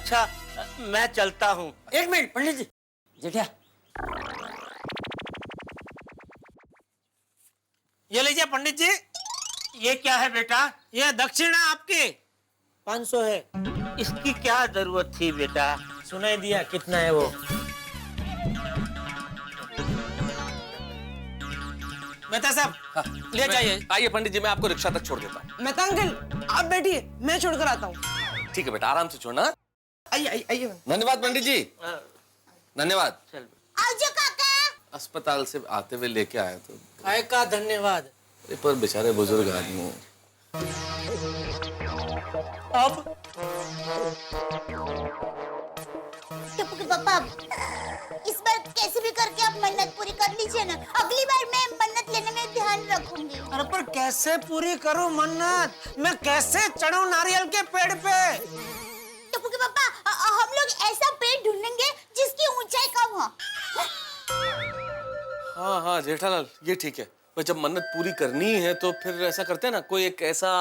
अच्छा मैं चलता हूँ। एक मिनट पंडित जी। जेठिया ये लीजिए पंडित जी। ये क्या है बेटा? ये दक्षिणा आपकी 500 है। इसकी क्या जरूरत थी बेटा? सुनाई दिया कितना है वो। मेहता साहब हाँ, ले जाइए। आइए पंडित जी, मैं आपको रिक्शा तक छोड़ देता हूँ। मेहता अंकल आप बैठिए, मैं छोड़कर आता हूँ। ठीक है बेटा, आराम से छोड़ना। आइए आइए आइए। धन्यवाद पंडित जी, धन्यवाद। चल आजो काका। अस्पताल से आते हुए लेके आया तो। काय का धन्यवाद। पर बेचारे बुजुर्ग आदमी हैं। अब टप्पू के पापा, इस बार कैसे भी करके आप मन्नत पूरी कर लीजिए ना। अगली बार मैं मन्नत लेने में ध्यान रखूंगी। अरे पर कैसे पूरी करूं मन्नत? मैं कैसे चढ़ूं नारियल के पेड़ पे? टप्पू के पापा, हम लोग ऐसा पेड़ ढूंढेंगे जिसकी ऊंचाई कम हो। हाँ हाँ जेठालाल, ये ठीक है। पर जब मन्नत पूरी करनी है तो फिर ऐसा करते हैं ना, कोई एक ऐसा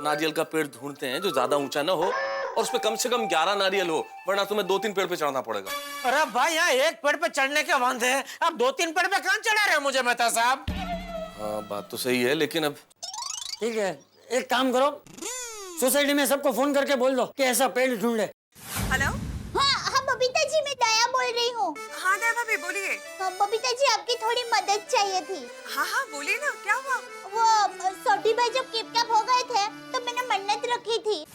नारियल का पेड़ ढूंढते हैं जो ज्यादा ऊंचा ना हो और उसपे कम से कम 11 नारियल हो, वरना तुम्हें 2-3 पेड़ पे चढ़ना पड़ेगा। अरे भाई यहाँ एक पेड़ पे चढ़ने के वांदे हैं, अब 2-3 पेड़ पे कहाँ चढ़ा रहे मुझे मेहता साहब? हाँ बात तो सही है, लेकिन अब ठीक है, एक काम करो, सोसाइटी में सबको फोन करके बोल दो कि ऐसा पेड़ ढूंढे। हेलो। हाँ बबीता जी, मैं दया बोल रही हूँ। हाँ दया भाभी बोलिए। बबीता जी आपकी थोड़ी मदद चाहिए थी। हाँ हाँ बोलिए ना, क्या हुआ? वो सोटी भाई जब किडनैप हो गए थे तो मैंने मन्नत रखी थी।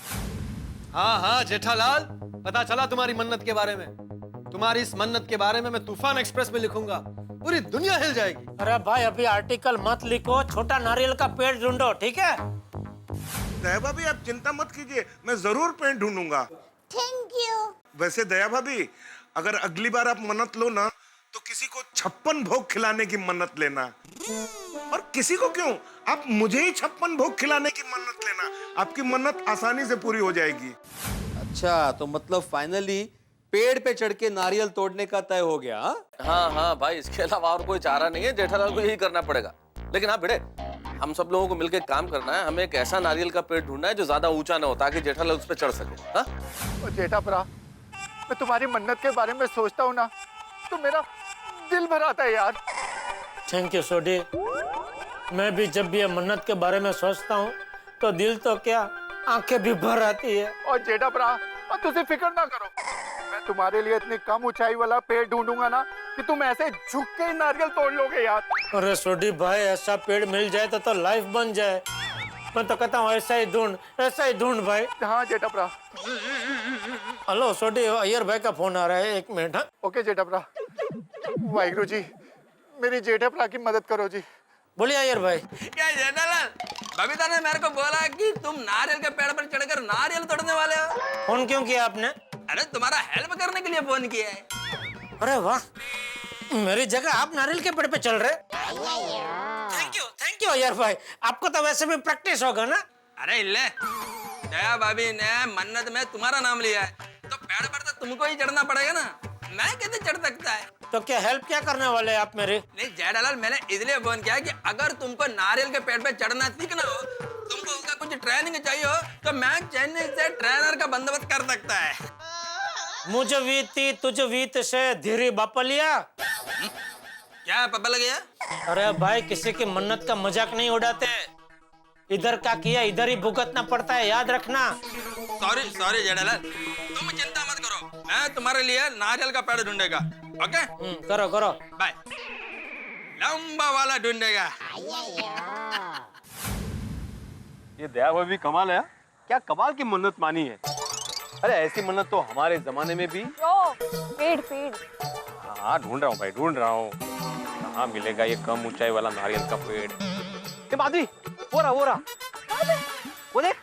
हाँ हाँ जेठालाल, पता चला तुम्हारी मन्नत के बारे में। तुम्हारी इस मन्नत के बारे में मैं तूफान एक्सप्रेस में लिखूंगा, पूरी दुनिया हिल जाएगी। अरे भाई अभी आर्टिकल मत लिखो, छोटा नारियल का पेड़ ढूंढो, ठीक है? दया भाभी आप चिंता मत कीजिए, मैं जरूर पेड़ ढूंढूंगा। Thank you. वैसे दया भाभी, अगर अगली बार आप मन्नत लो ना तो किसी को 56 भोग खिलाने की मन्नत लेना। और किसी को क्यों, आप मुझे ही 56 भोग खिलाने की मन्नत लेना, आपकी मन्नत आसानी से पूरी हो जाएगी। अच्छा, तो मतलब फाइनली पेड़ पे चढ़ के नारियल तोड़ने का तय हो गया? हाँ हाँ भाई, इसके अलावा और कोई चारा नहीं है, जेठालाल को यही करना पड़ेगा। लेकिन हाँ बेटे, हम सब लोगों को मिलकर काम करना है। हमें एक ऐसा नारियल का पेड़ ढूंढना है जो ज्यादा ऊंचा ना हो, ताकि जेठालाल उस पर चढ़ सके। हाँ जेठाप्रा, मैं तुम्हारी मन्नत के बारे में सोचता हूँ ना तो मेरा दिल भर आता है यार। थैंक यू सोडी। मैं भी जब भी ये मन्नत के बारे में सोचता हूँ तो दिल तो क्या, आंखें भी भर आती है। और जेठाप्रा, तुझे फिक्र ना करो, मैं तुम्हारे लिए इतनी कम ऊंचाई वाला पेड़ ढूंढूंगा ना कि तुम ऐसे झुक के ही नारियल तोड़ लोगे यार। अरे सोडी भाई, ऐसा पेड़ मिल जाए तो लाइफ बन जाए। मैं तो कहता हूँ ऐसा ही ढूंढ भाई। हाँ जेठाप्रा। हेलो सोडी, अय्यर भाई का फोन आ रहा है, 1 मिनट। हाँ ओके जेठाप्रा। वाहिगुरु जी, मेरी जेठाप्रा की मदद करो जी। बोलिए अय्यर भाई। क्या जेठालाल, बबीता ने मेरे को बोला कि तुम नारियल के पेड़ पर चढ़कर नारियल तोड़ने वाले हो। फोन क्यों किया आपने? अरे तुम्हारा हेल्प करने के लिए फोन किया है। अरे वाह, मेरी जगह आप नारियल के पेड़ पे चल रहे। थैंक यू अय्यर भाई, आपको तो वैसे भी प्रैक्टिस होगा ना। अरे ले, दया भाभी ने मन्नत में तुम्हारा नाम लिया है तो पेड़ पर तो तुमको ही चढ़ना पड़ेगा ना, मैं कैसे चढ़ सकता है? तो क्या हेल्प क्या करने वाले हैं आप मेरी? नहीं जेठालाल, मैंने इसलिए फोन किया कि अगर तुमको नारियल के पेड़ पे चढ़ना सीखना हो, तुमको उसका कुछ ट्रेनिंग चाहिए हो, तो मैं चेन्नई से ट्रेनर का बंदोबस्त कर सकता है। मुझे वीती तुझ वीत से धीरे बापलिया। क्या पता लग गया? अरे भाई, किसी की मन्नत का मजाक नहीं उड़ाते। इधर का किया इधर ही भुगतना पड़ता है, याद रखना। सॉरी जेठालाल, तुम चिंता मत करो, मैं तुम्हारे लिए नारियल का पेड़ ढूंढेगा। ओके करो बाय। लंबा वाला ढूंढेगा। ये दया भाभी कमाल है, क्या कमाल की मन्नत मानी है। अरे ऐसी मन्नत तो हमारे जमाने में भी। पेड़। हाँ ढूंढ रहा हूँ भाई, ढूंढ रहा हूँ। कहाँ मिलेगा ये कम ऊंचाई वाला नारियल का पेड़? ये माधवी, वो रहा वो देख,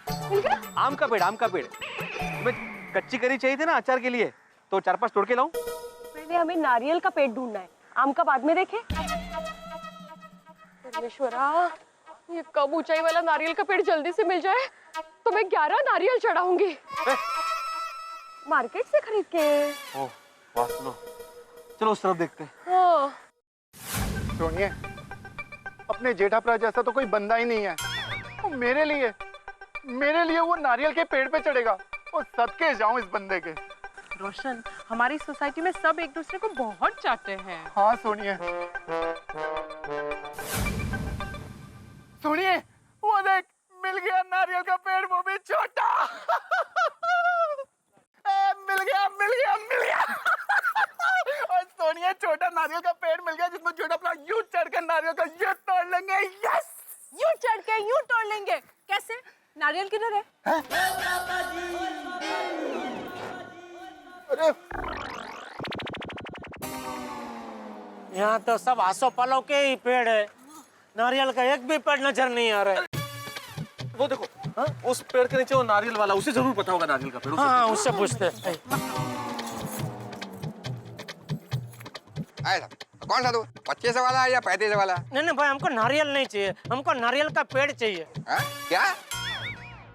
आम का पेड़। तुम्हें कच्ची करी चाहिए थी ना अचार के लिए, तो 4-5 तोड़ के लाऊं? पहले हमें नारियल का पेड़ ढूंढना है, आम का बाद में देखें। परमेश्वरा, ये कम ऊंचाई वाला नारियल का पेड़ जल्दी से मिल जाए तो मैं 11 नारियल चढ़ाऊंगी मार्केट से खरीद के। ओह वाह, सुनो, चलो उस तरफ देखते हैं। हाँ। सुनिए, अपने जेठाप्रा जैसा तो कोई बंदा ही नहीं है। वो मेरे लिए वो नारियल के पेड़ पे चढ़ेगा। वो सदके जाऊं इस बंदे के। रोशन, हमारी सोसाइटी में सब एक दूसरे को बहुत चाहते हैं। हाँ सुनिए, सुनिए, वो देख मिल गया नारियल का पेड़, वो भी छोटा। मिल गया मिल गया मिल गया। और सोनिया, छोटा नारियल का पेड़ मिल गया जिसमें छोटा अपना यूं चढ़ कर नारियल का यूं तोड़ लेंगे। यस, यूं चढ़ के यूं तोड़ लेंगे। कैसे? नारियल किधर है? अरे यहाँ तो सब आसो पालो के ही पेड़ है, नारियल का एक भी पेड़ नजर नहीं आ रहा है। वो देखो, हाँ? उस पेड़ के नीचे वो नारियल वाला, उसे जरूर पता होगा नारियल का पेड़। हाँ, उससे पूछते हैं। कौन सा तू, 25 वाला या 35 वाला? नहीं नहीं भाई, हमको नारियल नहीं चाहिए, हमको नारियल का पेड़ चाहिए। क्या?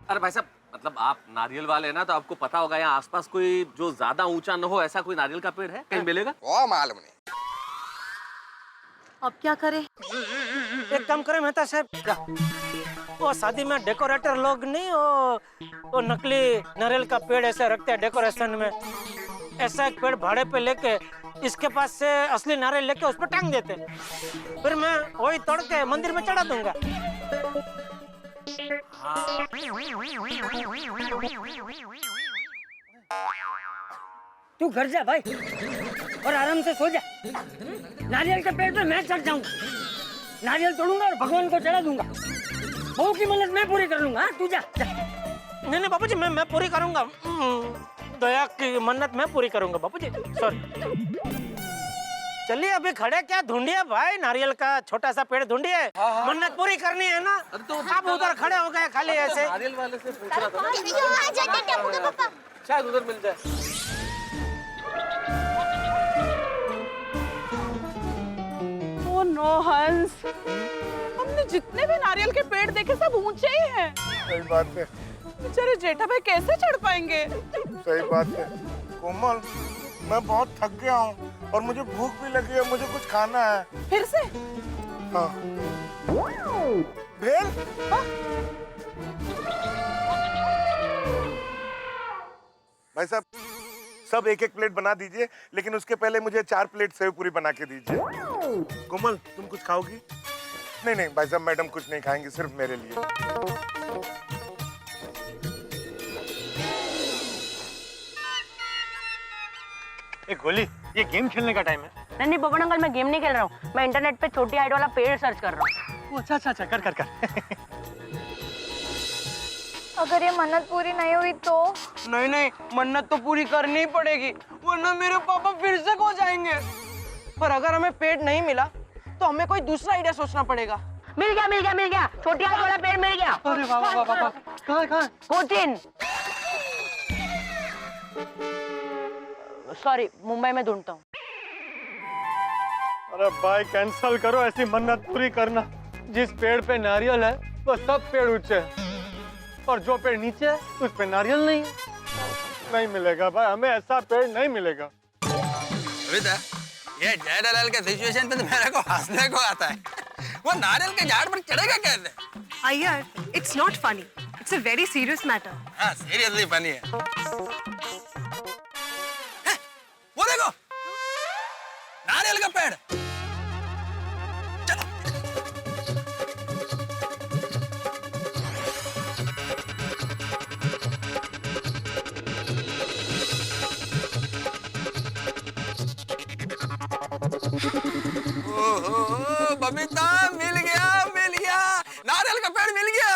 अरे भाई साहब, मतलब आप नारियल वाले हैं ना, तो आपको पता होगा यहाँ आसपास कोई जो ज्यादा ऊंचा न हो ऐसा कोई नारियल का पेड़ है, कहीं मिलेगा? वो मालूम नहीं। अब क्या करें? एक काम करें मेहता साहब, वो शादी में डेकोरेटर लोग नहीं, वो नकली नारियल का पेड़ ऐसे रखते हैं डेकोरेशन में, ऐसा एक पेड़ भाड़े पे लेके इसके पास से असली नारियल लेके उस पर टांग देते हैं, फिर मैं वही तोड़ के मंदिर में चढ़ा दूंगा। तू घर जा भाई और आराम से सो जा। नारियल के पेड़ पे मैं चढ़ जाऊंगा, नारियल तोड़ूंगा और भगवान को चढ़ा दूंगा। बहू की मन्नत मैं पूरी कर लूंगा। तू जा, जा। नहीं नहीं बापूजी, मैं पूरी करूंगा, दया की मन्नत मैं पूरी करूंगा बापूजी, सॉरी। चलिए अभी खड़े क्या ढूंढिए भाई, नारियल का छोटा सा पेड़ ढूंढिए, मन्नत पूरी करनी है ना। आप उधर खड़े हो गए खाली ऐसे। नारियल वाले से पूछ रहा था, यहाँ जाके टप्पू के पापा। शायद उधर मिल जाए। ओ नो हंस, हमने जितने भी नारियल के पेड़ देखे सब ऊंचे ही हैं। सही बात है, बेचारे जेठा भाई कैसे चढ़ पाएंगे? सही बात है। कोमल, मैं बहुत थक गया हूँ और मुझे भूख भी लगी है, मुझे कुछ खाना है। फिर से? हाँ। भेल? हाँ? भाई साहब, सब एक एक प्लेट बना दीजिए, लेकिन उसके पहले मुझे 4 प्लेट सेव पूरी बना के दीजिए। कोमल, तुम कुछ खाओगी? नहीं नहीं भाई साहब, मैडम कुछ नहीं खाएंगी, सिर्फ मेरे लिए। गोली, ये गेम खेलने का टाइम है। नहीं पवन अंकल, मैं गेम नहीं खेल रहा हूँ, मैं इंटरनेट पे छोटी हाइट वाला पेड़ सर्च कर रहा हूँ। अच्छा अच्छा अच्छा, कर। अगर ये मन्नत पूरी नहीं हुई तो? नहीं, मन्नत तो पूरी करनी ही पड़ेगी, वरना मेरे पापा फिर से खो जाएंगे। पर अगर हमें पेड़ नहीं मिला तो हमें कोई दूसरा आइडिया सोचना पड़ेगा। मिल गया, छोटी हाइट वाला पेड़ मिल गया। अरे वाह, कहाँ? कोचिन, सॉरी, मुंबई में ढूंढता हूँ। अरे भाई कैंसल करो ऐसी मन्नत पूरी करना। जिस पेड़ पे नारियल है वो सब पेड़ ऊंचे हैं, और जो पेड़ नीचे है उस पे नारियल नहीं है। नहीं मिलेगा भाई, हमें ऐसा पेड़ नहीं मिलेगा। ये जेठालाल के सिचुएशन पे तो मेरे को हंसने को आता है। वो नारियल के झाड़ पर चढ़ेगा कैसे? Iyer, it's not funny, it's a very serious matter. हाँ, सीरियसली फनी है। वो देखो, नारियल का पेड़। चलो। ओहो, बबीता, मिल गया, नारियल का पेड़ मिल गया।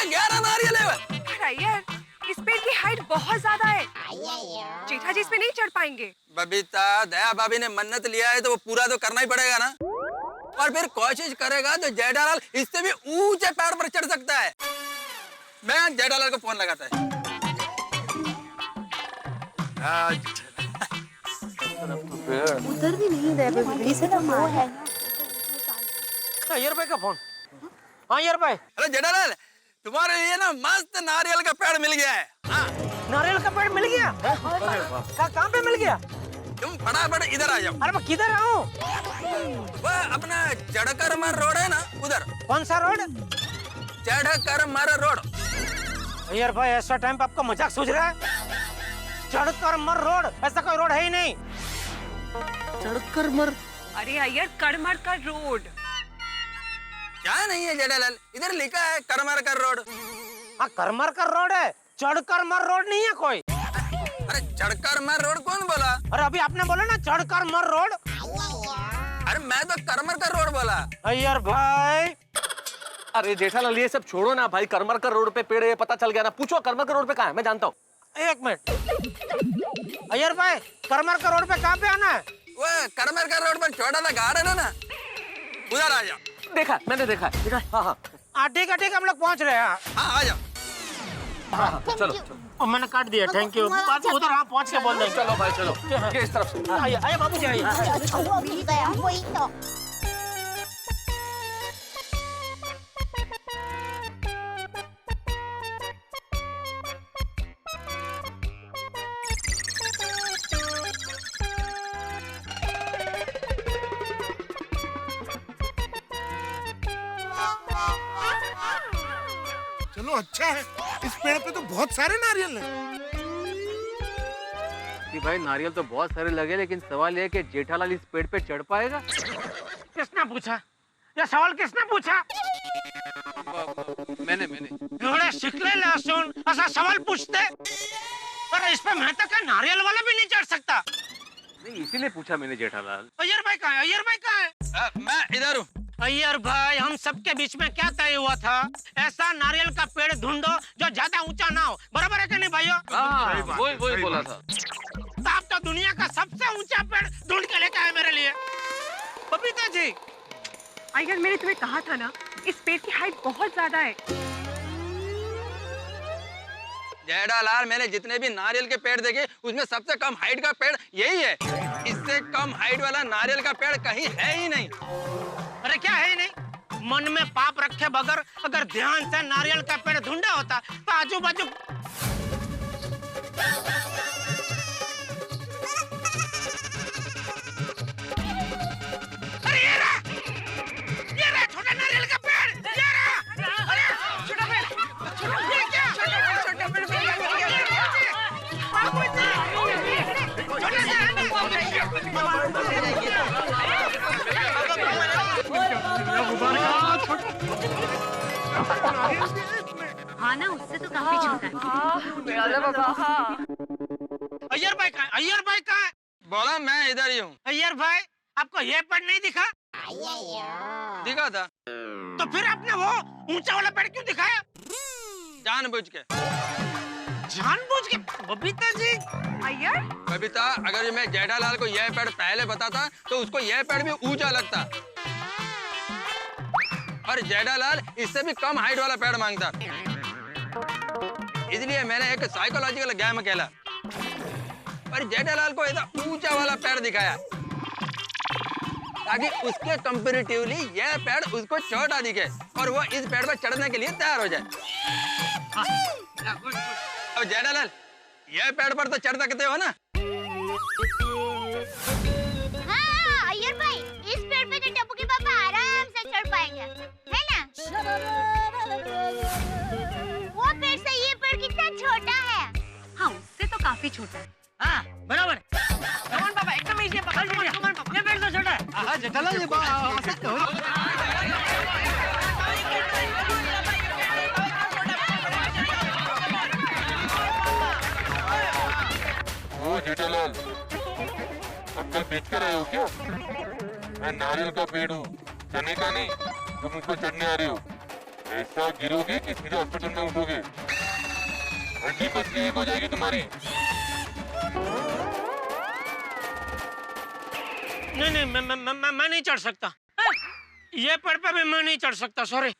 11 नारियल है। अय्यर, इस पेड़ की हाइट बहुत ज्यादा है, जेठा जी इस पे नहीं चढ़ पाएंगे। बबीता, दया भाभी ने मन्नत लिया है तो वो पूरा तो करना ही पड़ेगा ना। और फिर कोशिश करेगा तो जेठालाल इससे भी ऊंचे पेड़ पर चढ़ सकता है। मैं जेठालाल को फोन लगाता है। उधर भी नहीं है, इसे तो वो है। अय्यर भाई का फोन। हाँ अय्यर भाई। अरे जेठालाल, तुम्हारे लिए ना मस्त नारियल का पेड़ मिल गया है। हाँ। नारियल का पेड़ मिल गया? कहाँ पे मिल गया? तुम फटाफट इधर आ जाओ। अरे मैं किधर आऊँ? वो अपना जड़कर रोड है ना, उधर। कौन सा रोड? चढ़ कर मर रोड। अय्यर भाई ऐसा टाइम पे आपका मजाक सूझ रहा है? चढ़कर मर रोड, ऐसा कोई रोड है ही नहीं। चढ़कर मर? अरे अय्यर कड़मर का रोड। क्या नहीं है जेठालाल, इधर लिखा है करमर कर रोड। हाँ करमर का रोड है, चढ़कर मर रोड नहीं है कोई। अरे चढ़कर मर रोड कौन बोला? अरे अभी आपने बोला ना चढ़कर मर रोड। अरे मैं तो करमर का रोड बोला। अय्यर भाई अरे जेठालाल ये सब छोड़ो ना भाई, करमरकर रोड पे पेड़ है पता चल गया ना, पूछो करमरकर रोड पे कहाँ है, मैं जानता हूँ। एक मिनट अय्यर भाई, करमर का रोड पे कहाँ पे आना है? वो करमर का रोड पर छोटा सा गार्डन है ना, उधर आ जाओ। देखा मैंने देखा है। हाँ हाँ हाँ ठीक है हम लोग पहुँच रहे हैं। हाँ आ जाओ। हाँ चलो मैंने काट दिया, थैंक यू। बाबू उधर हाँ पहुँच के बोल देंगे। चलो भाई चलो, ये इस तरफ से। आइए आइए बाबू जी आइए। वो मिल गया वही तो। चलो अच्छा है, इस पेड़ पे तो बहुत सारे नारियल हैं। कि भाई नारियल तो बहुत सारे लगे, लेकिन सवाल यह है कि जेठालाल इस पेड़ पे चढ़ पाएगा? किसने पूछा ये सवाल? किसने पूछा? मैंने थोड़े शिकले लहसुन ऐसा सवाल पूछते? पर इस पे मैं तो क्या नारियल वाला भी नहीं चढ़ सकता? नहीं, इसीलिए पूछा मैंने जेठालाल। अय्यर भाई कहाँ है? अय्यर भाई कहाँ है? मैं इधर हूँ। अय्यर भाई हम सबके बीच में क्या तय हुआ था? ऐसा नारियल का पेड़ ढूंढो जो ज्यादा ऊंचा ना हो, बराबर है कि नहीं भाइयों? वही बोला था। तो आप तो दुनिया का सबसे ऊंचा पेड़ ढूंढ के लेके आए मेरे लिए। बबीता जी अय्यर मैंने तुम्हें कहा था ना, इस पेड़ की हाइट बहुत ज्यादा है। जेठालाल मैंने जितने भी नारियल के पेड़ देखे उसमें सबसे कम हाइट का पेड़ यही है। इससे कम हाइट वाला नारियल का पेड़ कहीं है ही नहीं। अरे क्या है नहीं? मन में पाप रखे बगैर अगर ध्यान से नारियल का पेड़ ढूंढा होता तो आजू बाजू अरे ये रहा छोटा नारियल का पेड़, ये रहा। अरे छोटा पेड़, ये क्या? छोटा पेड़ हाँ ना, उससे तो काफी छोटा है। अय्यर भाई कहाँ है? अय्यर भाई कहाँ है? बोला मैं इधर ही हूँ। अय्यर भाई आपको ये पेड़ नहीं दिखा? दिखा था तो फिर आपने वो ऊंचा वाला पेड़ क्यों दिखाया? जानबूझ के। जानबूझ के? बबीता जी अय्यर बबीता, अगर मैं जेठालाल को यह पेड़ पहले बताता तो उसको यह पेड़ भी ऊंचा लगता, और जेठालाल इससे भी कम हाइट वाला पेड़ मांगता। इसलिए मैंने एक साइकोलॉजिकल गेम खेला और जेठालाल को ऐसा ऊंचा वाला पेड़ दिखाया ताकि उसके कंपैरेटिवली यह पेड़ उसको छोटा दिखे और वो इस पेड़ पर चढ़ने के लिए तैयार हो जाए। अब जेठालाल यह पेड़ पर तो चढ़ सकते हो ना? हाँ अय्यर भाई, इस पेड़ पे तो टप्पू के पापा आराम से चढ़ पाएंगे, है ना? वो पेड़ से ये पेड़ कितना छोटा है। हाँ उससे तो काफी छोटा है। हाँ बराबर। कमान पापा एकदम इजी है, पकड़ लीजिए। कमान पापा ये पेड़ तो छोटा है। हाँ जेठालाल ये बात हो। ओ जेठालाल, अब कल बेच कर आए हो क्या? मैं नारियल का पेड़ हूँ, चने का नहीं। तुम मुझ पर चढ़ने आ रहे हो, ऐसा गिरोगे कि सीधे हॉस्पिटल में उठोगे। हड्डी पसली एक हो जाएगी तुम्हारी। नहीं मैं नहीं चढ़ सकता। ये पेड़ पे भी मैं नहीं चढ़ सकता, सॉरी।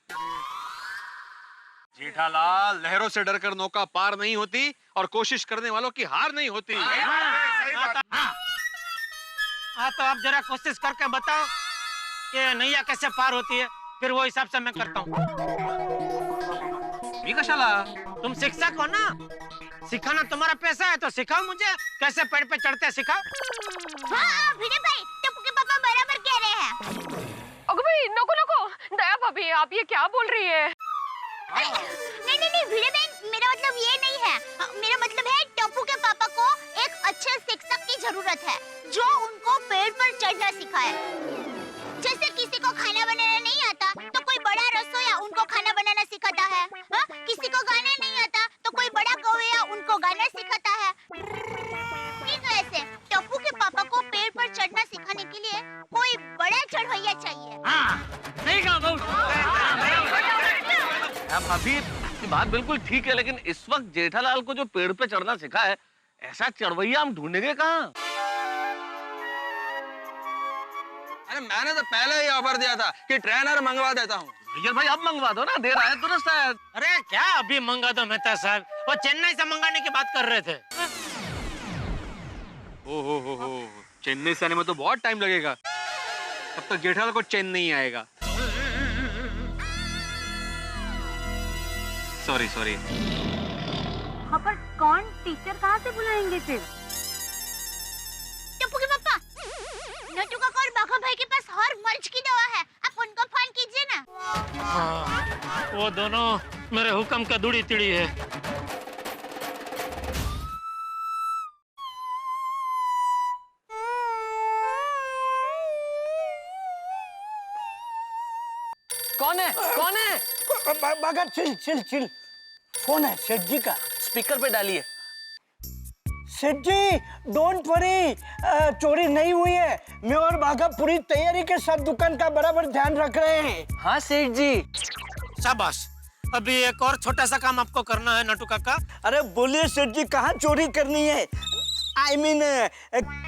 जेठालाल, लहरों से डरकर नौका पार नहीं होती और कोशिश करने वालों की हार नहीं होती। हाँ तो आप जरा कोशिश करके बताओ कि नैया कैसे पार होती है, फिर वो हिसाब से मैं करता हूँ। कशाला? तुम शिक्षक हो ना, सिखाना तुम्हारा पैसा है तो सिखाओ मुझे कैसे पेड़ पे चढ़ते सिखाओ। हाँ भिड़े भाई, टप्पू के पापा बराबर कह रहे हैं। अगो भाई नको नको, दया भाभी आप ये क्या बोल रही है? नहीं नहीं नहीं वीडियो बहन, मेरा मतलब ये नहीं है। मेरा मतलब है टप्पू के पापा को एक अच्छे शिक्षक की जरूरत है जो उनको पेड़ पर चढ़ना सिखाए। जैसे किसी को खाना बनाना नहीं आता तो कोई बड़ा रसोइया उनको खाना बनाना सिखाता है। किसी को गाना नहीं आता तो कोई बड़ा गवैया उनको गाना सिखाता है। ठीक है, ऐसे टप्पू के पापा को पेड़ पर चढ़ना सिखाने के लिए कोई बड़ा चढ़वैया चाहिए। सही कहा बहू। भाभी की बात बिल्कुल ठीक है, लेकिन इस वक्त जेठालाल को जो पेड़ पे चढ़ना सिखा है, ऐसा चढ़वैया हम ढूंढेंगे कहाँ? अरे मैंने तो पहले ही ऑफर दिया था कि ट्रेनर मंगवा देता हूँ। भैया भाई अब मंगवा दो ना, देर आया दुरुस्त आया। अरे क्या अभी मंगा दो मेहता साहब, वो चेन्नई से मंगाने की बात कर रहे थे। हो चेन्नई से आने में तो बहुत टाइम लगेगा, तब तक जेठालाल को चैन नहीं आएगा। Sorry sorry. हाँ पर कौन टीचर कहाँ से बुलाएंगे फिर? टप्पू के पापा, नट्टू काका और बाघा भाई के पास हर मर्ज की दवा है, आप उनको फोन कीजिए ना। हाँ, वो दोनों मेरे हुक्म का दूड़ी तिड़ी है। कौन है? कौन है? बागा चिल चिल चिल, फोन है सेठ जी का। स्पीकर पे डालिए। सेठ जी डोंट वरी, चोरी नहीं हुई है। मैं और बाघा पूरी तैयारी के साथ दुकान का बराबर ध्यान रख रहे हैं। हाँ सेठ जी। शाबाश, अभी एक और छोटा सा काम आपको करना है नट्टू काका। अरे बोलिए सेठ जी, कहाँ चोरी करनी है? I mean,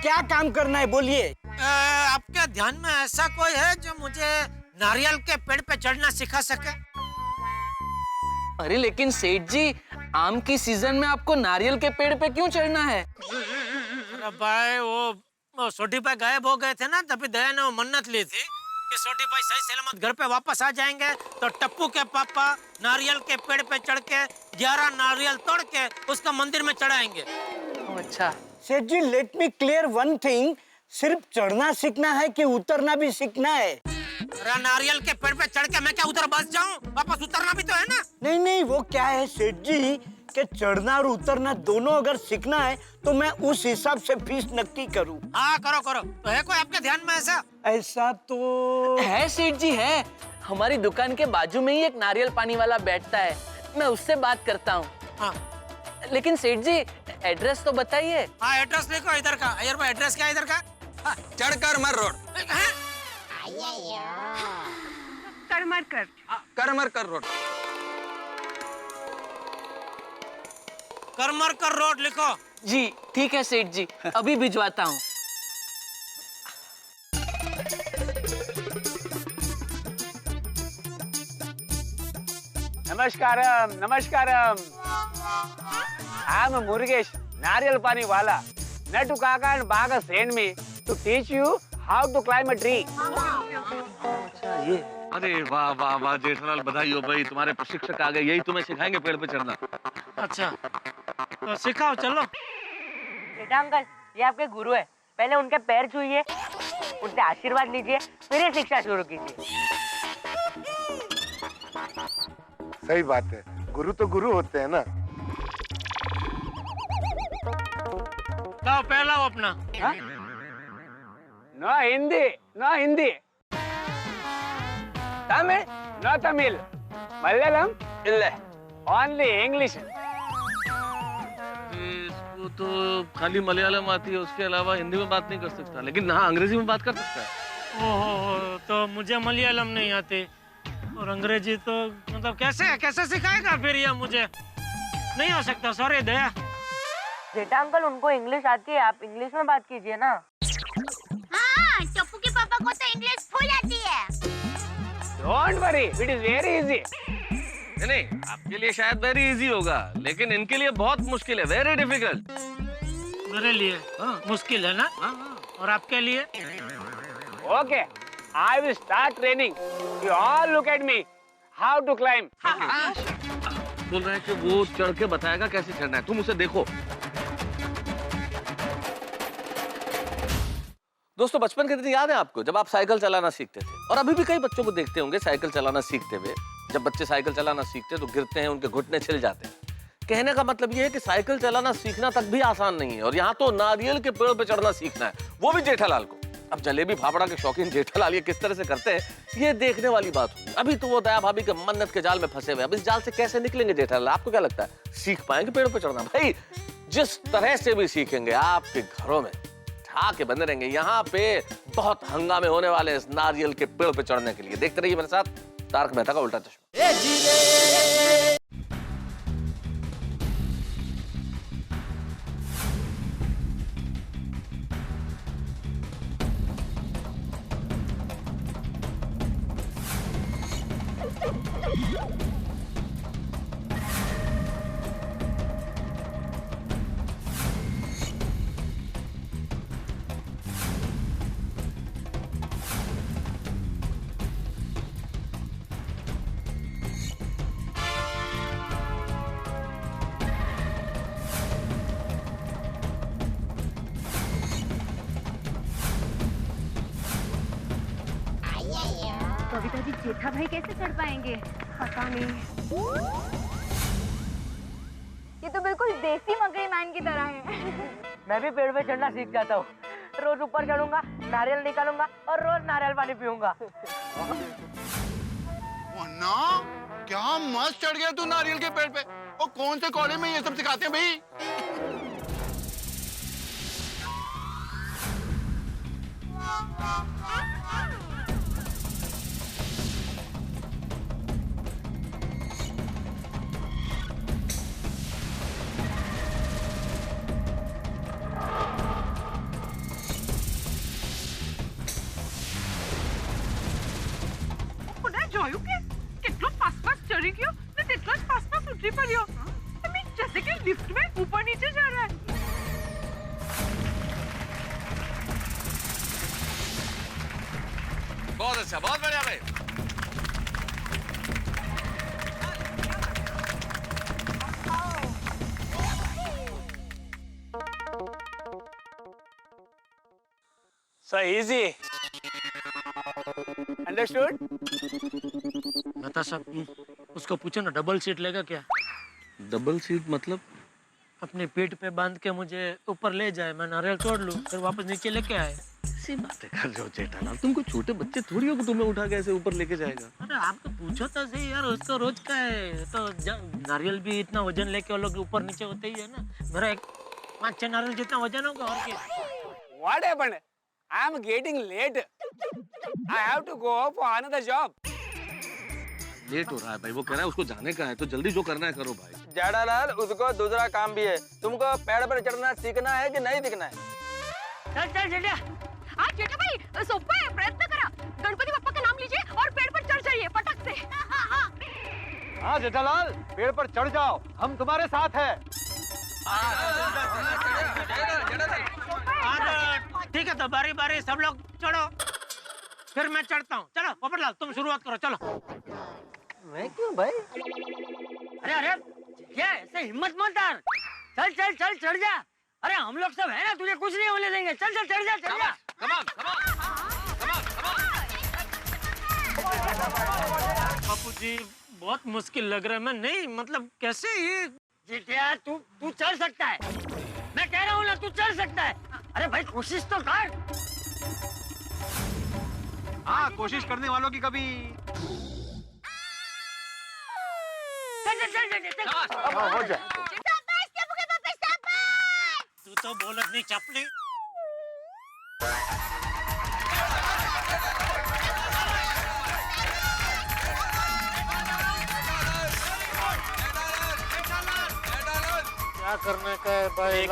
क्या काम करना है बोलिए। आपके ध्यान में ऐसा कोई है जो मुझे नारियल के पेड़ पे चढ़ना सिखा सके? अरे लेकिन सेठ जी, आम की सीजन में आपको नारियल के पेड़ पे क्यों चढ़ना है? अरे भाई वो सोटी भाई गायब हो गए थे ना, तभी दया ने वो मन्नत ली थी कि सोटी भाई सही सलामत घर पे वापस आ जाएंगे तो टप्पू के पापा नारियल के पेड़ पे चढ़ के 11 नारियल तोड़ के उसका मंदिर में चढ़ाएंगे। अच्छा Seth ji, let me clear one thing, सिर्फ चढ़ना सीखना है कि उतरना भी सीखना है? अरे नारियल के पेड़ पे चढ़ के मैं क्या उधर बस जाऊं? वापस उतरना भी तो है ना। नहीं नहीं, वो क्या है सेठ जी कि चढ़ना और उतरना दोनों अगर सीखना है तो मैं उस हिसाब से फीस नक्की करूं। हाँ करो करो। तो है कोई आपके ध्यान में ऐसा? ऐसा तो है सेठ जी, है। हमारी दुकान के बाजू में ही एक नारियल पानी वाला बैठता है, मैं उससे बात करता हूँ। हाँ। लेकिन सेठ जी एड्रेस तो बताइए। हाँ एड्रेस लिखो इधर का। अयर भाई एड्रेस क्या है इधर का? चढ़कर मर road. Karmarkar road. Karmarkar road लिखो। जी ठीक है सेठ जी, अभी भिजवाता हूँ। नमस्कारम नमस्कारम। आई एम मुरुगेश, नारियल पानी वाला. Natu Kaka and Baga sent me to teach you how to climb a tree. अरे वाह वाह वाह जेठालाल, बधाई हो भाई, तुम्हारे प्रशिक्षक आ गए, यही तुम्हें सिखाएंगे पेड़ पे चढ़ना। अच्छा तो सिखाओ चलो। बेटा अंकल, ये आपके गुरु है, पहले उनके पैर छूइए, उनसे आशीर्वाद लीजिए, फिर ये शिक्षा शुरू कीजिए। सही बात है, गुरु तो गुरु होते हैं ना। लाओ पहला वो अपना। No Hindi, no Hindi. Tamil, no Tamil. Malayalam, illa. Only English. इसको तो खाली मलयालम आती है, उसके अलावा हिंदी में बात नहीं कर सकता, लेकिन हाँ अंग्रेजी में बात कर सकता है। ओहो, तो मुझे मलयालम नहीं आती और अंग्रेजी तो मतलब कैसे सिखाएगा फिर ये? मुझे नहीं हो सकता, सॉरी दया। बेटा अंकल, उनको इंग्लिश आती है, आप इंग्लिश में बात कीजिए ना। हाँ, टप्पू के पापा को तो इंग्लिश फुल आती है। Don't worry, it is very easy. नहीं, आपके लिए शायद वेरी इजी होगा, लेकिन इनके लिए बहुत मुश्किल है, वेरी डिफिकल्ट। मेरे लिए मुश्किल है ना? और आपके लिए? Okay, I will start training. You all look at me. How to climb? बोल रहे हैं कि वो चढ़ के बताएगा कैसे चढ़ना है, तुम उसे देखो। दोस्तों, बचपन के दिन याद है आपको जब आप साइकिल चलाना सीखते थे? और अभी भी कई बच्चों को देखते होंगे साइकिल चलाना सीखते हुए। जब बच्चे साइकिल चलाना सीखते हैं तो गिरते हैं, उनके घुटने छिल जाते हैं। कहने का मतलब ये है कि साइकिल चलाना सीखना तक भी आसान नहीं है, और यहाँ तो नारियल के पेड़ पे चढ़ना सीखना है, वो भी जेठालाल को। अब जलेबी फाफड़ा के शौकीन जेठालाल ये किस तरह से करते हैं, ये देखने वाली बात होगी। अभी तो वो दया भाभी के मन्नत के जाल में फंसे हुए, अब इस जाल से कैसे निकलेंगे जेठालाल? आपको क्या लगता है सीख पाएंगे पेड़ पे चढ़ना? भाई जिस तरह से भी सीखेंगे, आपके घरों में ठाके बंधे रहेंगे। यहाँ पे बहुत हंगामे होने वाले इस नारियल के पेड़ पे चढ़ने के लिए। देखते रहिए मेरे साथ तारक मेहता का उल्टा चश्मा। कविता जी जेठा भाई कैसे चढ़ पाएंगे? पता नहीं। ये तो बिल्कुल देसी मकई मैन की तरह है। मैं भी पेड़ पे चढ़ना सीख जाता हूँ। रोज ऊपर चढ़ूंगा, नारियल निकालूंगा और रोज नारियल पानी पीऊंगा। ना क्या मस्त चढ़ गया तू नारियल के पेड़ पे। और कौन से कॉलेज में ये सब सिखाते हैं भाई? જોયું કે કેટલો ફાસ્ટ ફાસ્ટ ચડી ગયો ને તેટલા જ ફાસ્ટમાં ઉતરી પડ્યો। I mean, जैसे कि लिफ्ट में ऊपर नीचे जा रहा है। बहुत अच्छा, बहुत बढ़िया भाई। So easy. Understood? मेहता साहब उसको पूछो ना, डबल सीट लेगा क्या? डबल सीट मतलब? अपने पीठ पे बांध के मुझे ऊपर ले जाए, मैं नारियल तोड़ लूं, फिर वापस नीचे लेके आए। ऐसी बातें कर रहे हो जेठालाल, तुम कोई छोटे बच्चे थोड़ी हो कि तुम्हें उठा के ऐसे ऊपर लेके जाएगा। अरे आपको पूछो तो सही यार, उसको रोज का है तो नारियल भी इतना वजन लेके वो लोग ऊपर नीचे होते ही है ना। मेरा एक 5-6 नारियल जितना वजन होगा और क्या। What happened? I am getting late. I have to go for another job. Late हो रहा है भाई, वो कह रहा है उसको जाने का है, तो जल्दी जो करना है करो भाई। जेठालाल उसको दूसरा काम भी है। तुमको पेड़ पर चढ़ना सीखना है कि नहीं सीखना है? चल चल जेठा। हाँ जेठा भाई सोपा है, प्रयत्न करा। गणपति बप्पा का नाम लीजिए और पेड़ पर चढ़ जाइए फटक से। हाँ जेठालाल, पेड़ पर चढ़ जाओ, हम तुम्हारे साथ हैं। ठीक है तो बारी बारी सब लोग चढ़ो, फिर मैं चढ़ता हूँ। चलो पोपटलाल तुम शुरुआत करो, चलो। मैं क्यों भाई? अरे अरे क्या ऐसे हिम्मत मत हार, चल चल चल चढ़ जा। अरे हम लोग सब है ना, तुझे कुछ नहीं होने देंगे। चल चल चढ़ जा चढ़ जा। बापू जी बहुत मुश्किल लग रहा है, मैं नहीं मतलब कैसे ये। जेठिया तू चढ़ सकता है, मैं कह रहा हूँ ना तू चढ़ सकता है। अरे भाई कोशिश तो कर। हाँ कोशिश करने वालों की कभी। चल हो जाए। तू तो बोलत नहीं चपली। क्या करने का है भाई?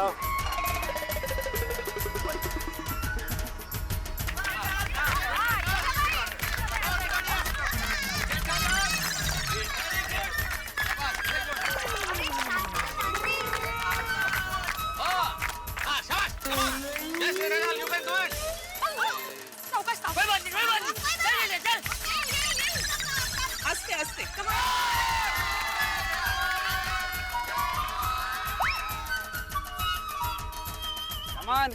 आस्ते आस्ते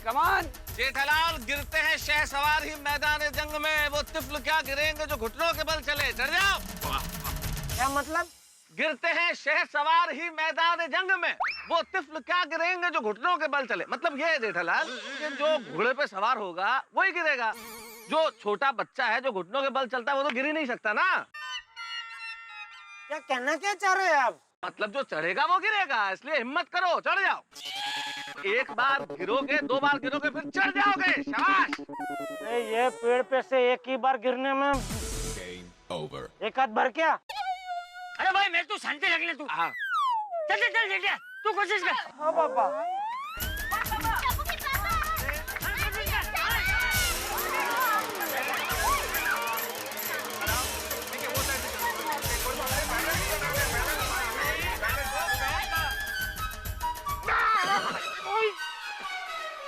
कमान। जेठालाल गिरते हैं शहसवार ही मैदान जंग में, वो तिफल क्या गिरेंगे जो घुटनों के बल चले। चढ़ जाओ। क्या मतलब? गिरते हैं शहर सवार ही मैदान जंग में, वो तिफल क्या गिरेंगे जो घुटनों के बल चले। मतलब ये है जेठालाल कि जो घोड़े पे सवार होगा वही गिरेगा। जो छोटा बच्चा है जो घुटनों के बल चलता है वो तो गिर ही नहीं सकता ना। क्या कहना क्या चाह रहे हैं आप? मतलब जो चढ़ेगा वो गिरेगा, इसलिए हिम्मत करो, चढ़ जाओ। एक बार गिरोगे, 2 बार गिरोगे, फिर चढ़ जाओगे। शाबाश। ये पेड़ पे से एक ही बार गिरने में एक हाथ भर क्या? अरे भाई मैं तू शांति रख ले तू। चल चल चल चल तू कोशिश कर। हाँ पापा।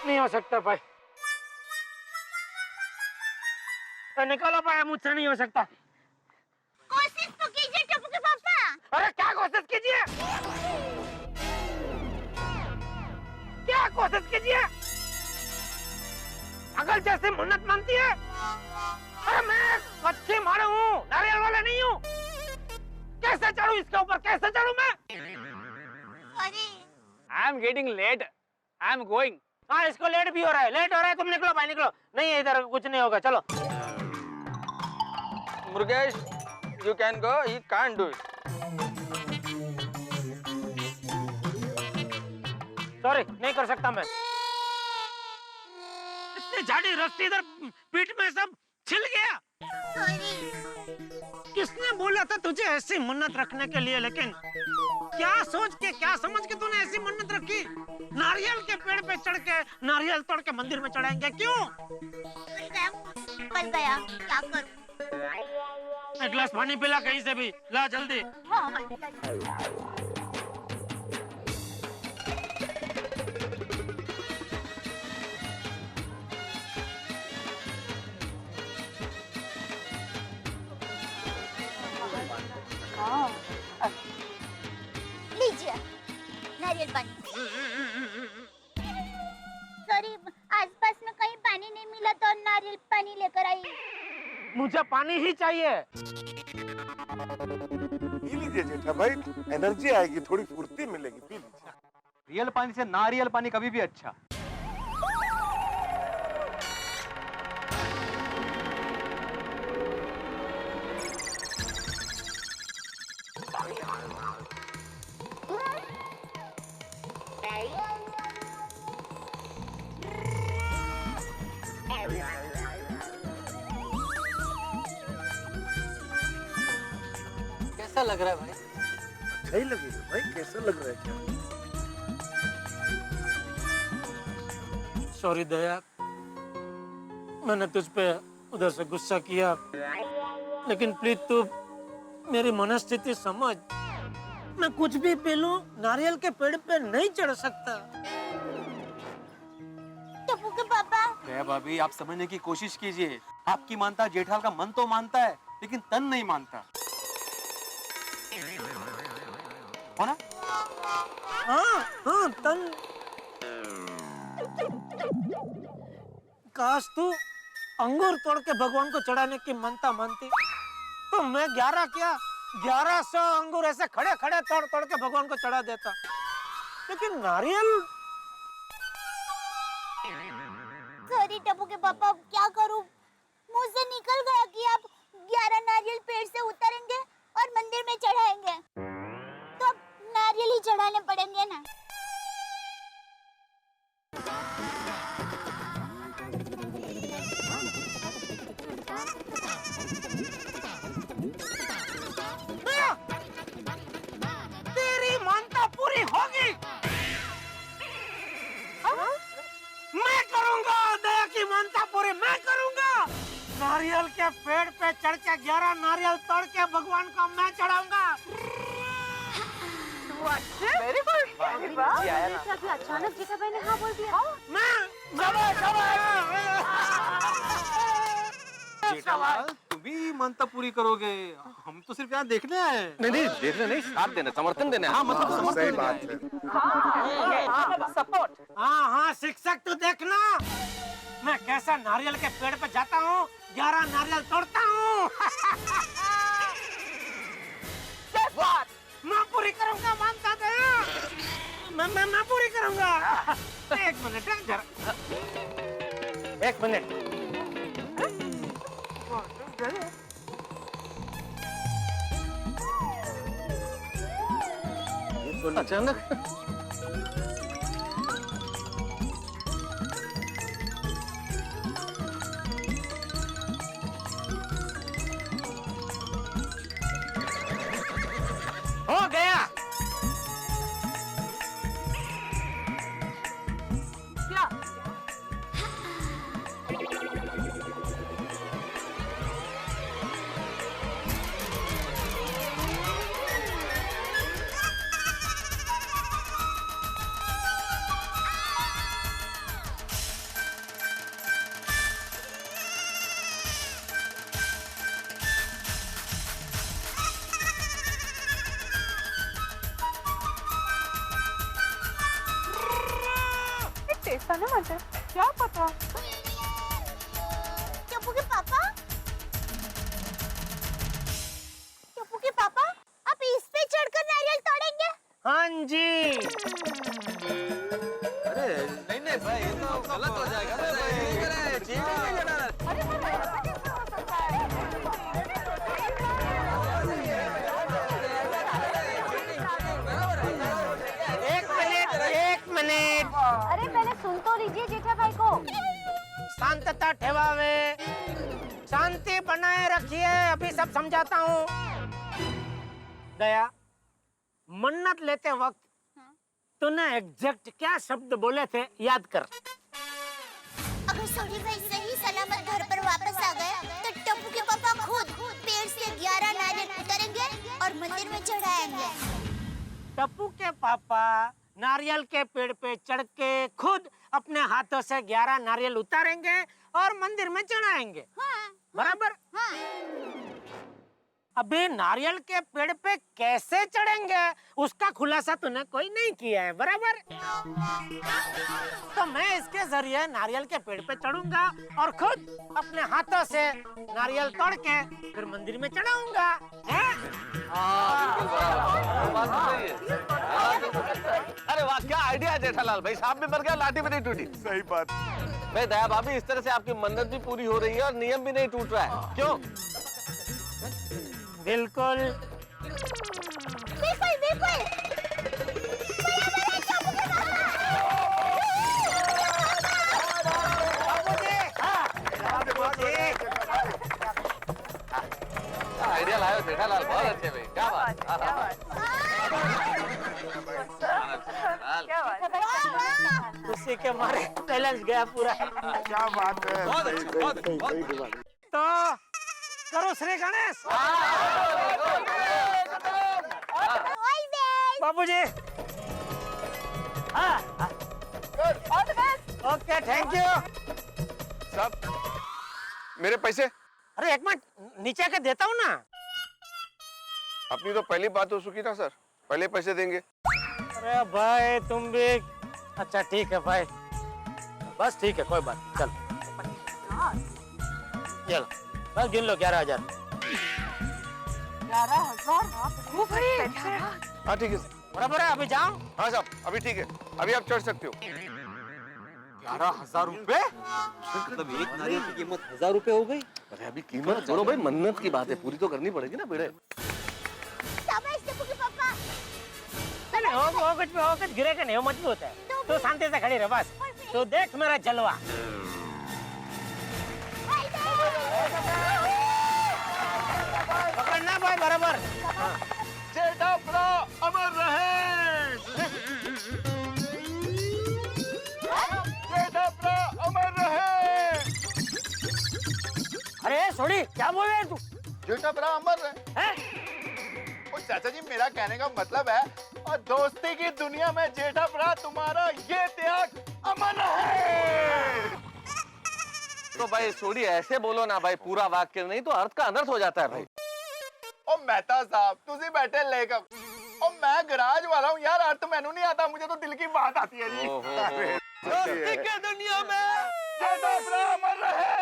नहीं हो सकता भाई, निकालो भाई, मुझसे नहीं हो सकता। कोशिश तो कीजिए टप्पू के पापा। अरे क्या कोशिश कीजिए, क्या कोशिश कीजिए? पागल जैसे मन्नत मानती है। अरे मैं अच्छी मारू हूँ, नारियल वाला नहीं हूँ। कैसे चढ़ूं इसके ऊपर, कैसे चढ़ूं मैं? अरे I am getting late, I am going. हाँ इसको लेट भी हो रहा है, लेट हो रहा है। तुम निकलो भाई निकलो। नहीं इधर कुछ नहीं होगा, चलो। Murgesh, you can go, he can't do it. Sorry, नहीं कर सकता मैं। इतनी झाड़ी रस्सी इधर पीठ में सब छिल गया। किसने बोला था तुझे ऐसी मन्नत रखने के लिए? लेकिन क्या सोच के, क्या समझ के तूने ऐसी मन्नत रखी? नारियल के पेड़ पे चढ़ के नारियल तोड़ के मंदिर में चढ़ाएंगे, क्यों? बन गया, क्या करूं? एक गिलास पानी पिला कहीं से भी, ला जल्दी। हाँ, लीजिए नारियल पानी। सॉरी, आसपास में कहीं पानी नहीं मिला तो नारियल पानी लेकर आई। मुझे पानी ही चाहिए। पी लीजिए जेठा भाई, एनर्जी आएगी, थोड़ी फुर्ती मिलेगी, पी लीजिए। रियल पानी से नारियल पानी कभी भी अच्छा। कैसा लग रहा है भाई? अच्छा ही लगेगा भाई, कैसा लग रहा है क्या? सॉरी दया, मैंने तुझ पे उधर से गुस्सा किया, लेकिन प्लीज तू मेरी मनस्थिति समझ। मैं कुछ भी पी लूं, नारियल के पेड़ पे नहीं चढ़ सकता। टप्पू के पापा। दया भाभी, आप समझने की कोशिश कीजिए। आपकी मानता जेठाल का मन तो मानता है, लेकिन तन नहीं मानता। हो ना? हाँ तन। काश तू अंगूर तोड़ के भगवान को चढ़ाने की मनता मानती, तो मैं 1100 अंगूर ऐसे खड़े खड़े तोड़ तोड़ के भगवान को चढ़ा देता। लेकिन नारियल। सॉरी टप्पू के पापा, अब क्या करूं? मुंह से निकल गया कि आप 11 नारियल पेड़ से उतारेंगे और मंदिर में चढ़ाएंगे, तो अब नारियल ही चढ़ाने पड़ेंगे ना। तेरी मानता पूरी होगी। मैं करूंगा दया की मानता पूरी, मैं करूंगा। नारियल के पेड़ पे चढ़ के 11 नारियल तोड़ के भगवान को मैं चढ़ाऊंगा। Very good. अचानक जेठा भाई ने हाँ बोल दिया। जेठालाल, तुम भी मानता पूरी करोगे? हम तो सिर्फ यहाँ देखने आए हैं। नहीं, देखने नहीं, साथ देने, समर्थन देने। हाँ मतलब समर्थन देने। सपोर्ट। हाँ शिक्षक, तू देखना मैं कैसा नारियल के पेड़ पे जाता हूँ, 11 नारियल तोड़ता हूँ। मैं पूरी करूंगा। एक मिनट जरा, एक मिनट। अचानक हो गया। क्या? टेस्ट आना मजा, क्या पता। टप्पू के पापा, टप्पू के पापा, आप इस पे चढ़कर नारियल तोड़ेंगे? हाँ जी। अरे नहीं भाई, ये तो गलत हो जाएगा। एक मिनट। अरे पहले सुन तो लीजिए जेठा भाई को। शांतता ठेवावे, शांति बनाए रखिए, अभी सब समझाता हूँ। दया, मन्नत लेते वक्त तूने एग्जैक्ट क्या शब्द बोले थे याद कर। अगर सोनी भाई सही सलामत घर पर वापस आ गए तो टप्पू के पापा खुद पेड़ से 11 नारियल उतारेंगे और मंदिर में चढ़ाएंगे। टप्पू के पापा नारियल के पेड़ पे चढ़ के खुद अपने हाथों से 11 नारियल उतारेंगे और मंदिर में चढ़ाएंगे। हाँ, बराबर? हाँ। अभी नारियल के पेड़ पे कैसे चढ़ेंगे उसका खुलासा तूने कोई नहीं किया है, बराबर? तो मैं इसके जरिए नारियल के पेड़ पे चढ़ूंगा और खुद अपने हाथों से नारियल तोड़ के फिर मंदिर में चढ़ाऊंगा। अरे वाह, क्या आइडिया है जेठालाल भाई, सांप भी मर गया, लाठी भी नहीं टूटी। सही बात। भाई दया भाभी, इस तरह से आपकी मन्नत भी पूरी हो रही है और नियम भी नहीं टूट रहा है, क्यों? बिल्कुल बिल्कुल बिल्कुल। आइडिया लाए हो जेठालाल, बहुत अच्छे भाई, क्या बात। उसी के मारे बैलेंस गया पूरा। क्या बात है। बहुत अच्छे, बहुत अच्छे। तो करो श्री गणेश। बाबूजी। Okay, thank you. सब मेरे पैसे। अरे एक मिनट, नीचे के देता हूँ ना। अपनी तो पहली बात हो चुकी था सर, पहले पैसे देंगे। अरे भाई तुम भी। अच्छा ठीक है भाई, बस ठीक है, कोई बात नहीं, चलो चलो बस गिन लो 11,000। 11,000? हाँ ठीक है सर। बराबर है, अभी जाओ। हाँ साहब, अभी ठीक है, अभी आप चढ़ सकते हो। 11,000 रुपए? मतलब एक नारियल की कीमत 1,000 रुपए हो गई। अरे अभी कीमत छोड़ो भाई, मन्नत की बात है, पूरी तो करनी पड़ेगी ना बेड़े। हो कुछ गिरे का नहीं, मजबूत है। तो शांति से खड़ी रह बस। तो देख मेरा जलवा। पकड़ना भाई बराबर। जेठा ब्रो अमर रहे। जेठा ब्रो अमर रहे। अरे सोड़ी, क्या बोल रहे तू? जेठा ब्रो अमर रहे। ओ चाचा जी, मेरा कहने का मतलब है, और दोस्ती की दुनिया में जेठा ब्रा तुम्हारा ये त्याग अमर है। तो भाई सोड़ी ऐसे बोलो ना भाई, पूरा वाक्य नहीं तो अर्थ का अनर्थ हो जाता है भाई। ओ मेहता साहब, तुझे बैठे लेकर। ओ मैं गराज वाला हूँ यार, अर्थ मैनू नहीं आता, मुझे तो दिल की बात आती है जी। दोस्ती की दुनिया में जेठा ब्रा अमर रहे।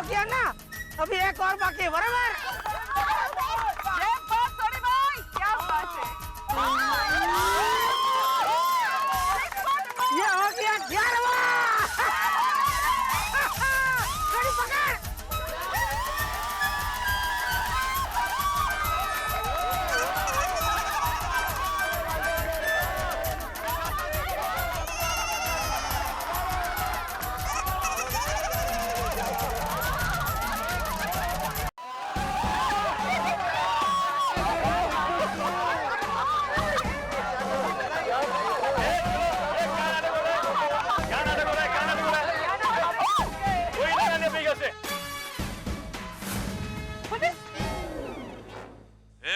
गया ना, अभी एक और बाकी, बराबर? ये बात सोनी भाई, क्या बात है? ये हो गया 11वां। कड़ी पकड़।